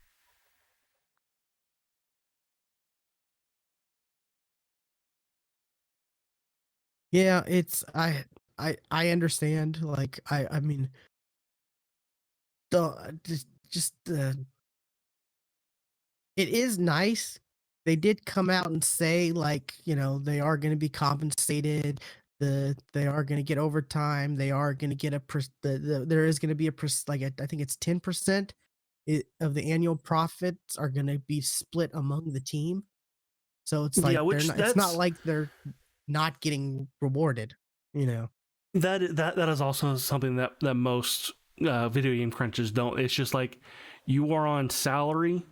Yeah, it's I understand. Like I mean, the just it is nice. They did come out and say, like, you know, they are going to be compensated. They are going to get overtime. They are going to get there is going to be like I think it's 10% of the annual profits are going to be split among the team. So it's like it's not like they're not getting rewarded, you know. That is also something that most video game crunches don't. It's just like you are on salary,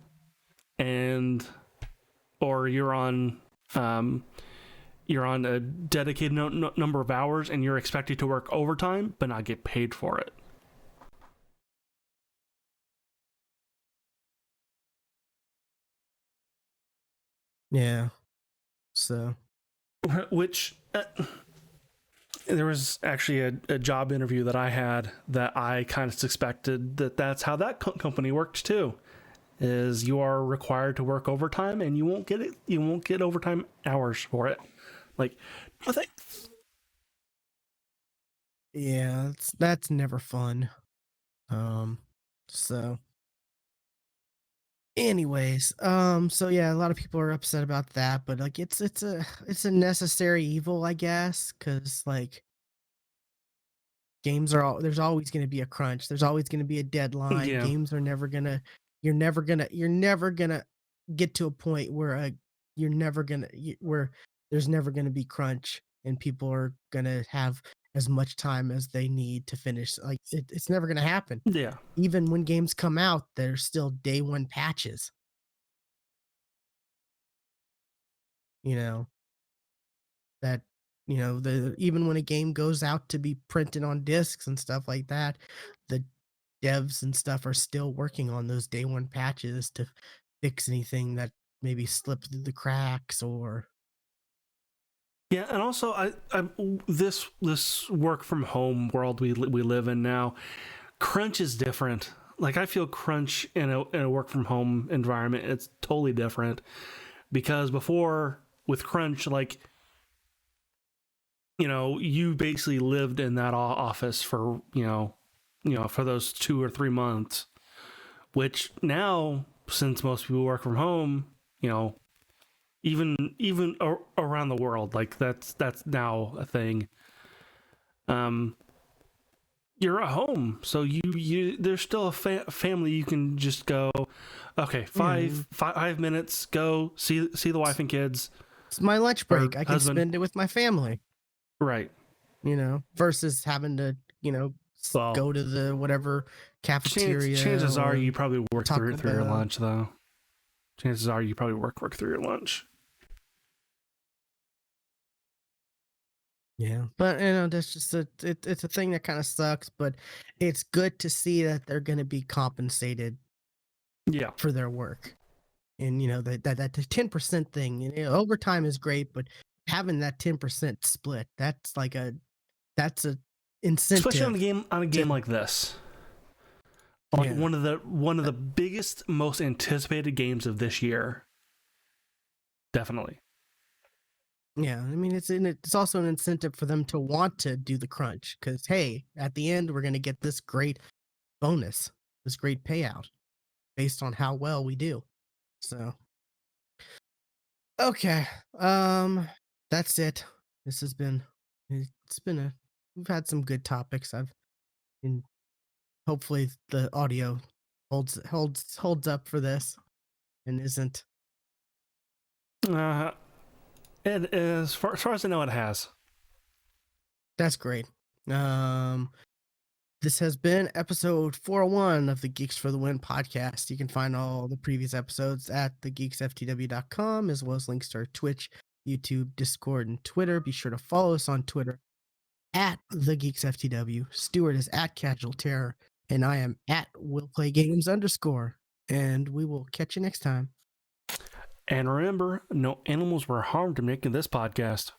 or you're on a dedicated number of hours, and you're expected to work overtime but not get paid for it. Yeah. So, which there was actually a job interview that I had that I kind of suspected that's how that company worked too. Is you are required to work overtime and you won't get it. You won't get overtime hours for it. Like, no thanks. Yeah, that's never fun. So anyways, so yeah, a lot of people are upset about that, but like it's a necessary evil, I guess, because like games are there's always going to be a crunch. There's always going to be a deadline. Yeah. Games are never gonna you're never gonna get to a point where where there's never gonna be crunch and people are gonna have as much time as they need to finish. Like it's never gonna happen. Yeah. Even when games come out, there's still day one patches. You know, that even when a game goes out to be printed on discs and stuff like that, the devs and stuff are still working on those day one patches to fix anything that maybe slipped through the cracks or. Yeah, and also I this work from home world we live in now, crunch is different. Like I feel crunch in a work from home environment, it's totally different. Because before with crunch, like, you basically lived in that office for, for those 2 or 3 months, which now, since most people work from home, even around the world, like that's now a thing. You're at home, so you there's still a family. You can just go, okay, 5 minutes, go see the wife and kids. It's my lunch break. I can spend it with my family. Right. Versus having to, go to the whatever cafeteria. Chances are you probably work through your lunch, though. Chances are you probably work through your lunch. Yeah, but that's just it's a thing that kind of sucks. But it's good to see that they're going to be compensated. Yeah, for their work, and that 10% thing. Overtime is great, but having that 10% split, that's a incentive, especially on a game like this. Like one of the biggest, most anticipated games of this year. Definitely. Yeah, I mean it's also an incentive for them to want to do the crunch because hey, at the end we're gonna get this great bonus, this great payout, based on how well we do. So, okay, that's it. This has been we've had some good topics. And hopefully the audio holds up for this and isn't. It is, as far as I know, it has. That's great. This has been episode 401 of the Geeks for the Win podcast. You can find all the previous episodes at thegeeksftw.com, as well as links to our Twitch, YouTube, Discord, and Twitter. Be sure to follow us on Twitter at thegeeksftw. Stuart is at Casual Terror, and I am at WillPlayGames_. And we will catch you next time. And remember, no animals were harmed in making this podcast.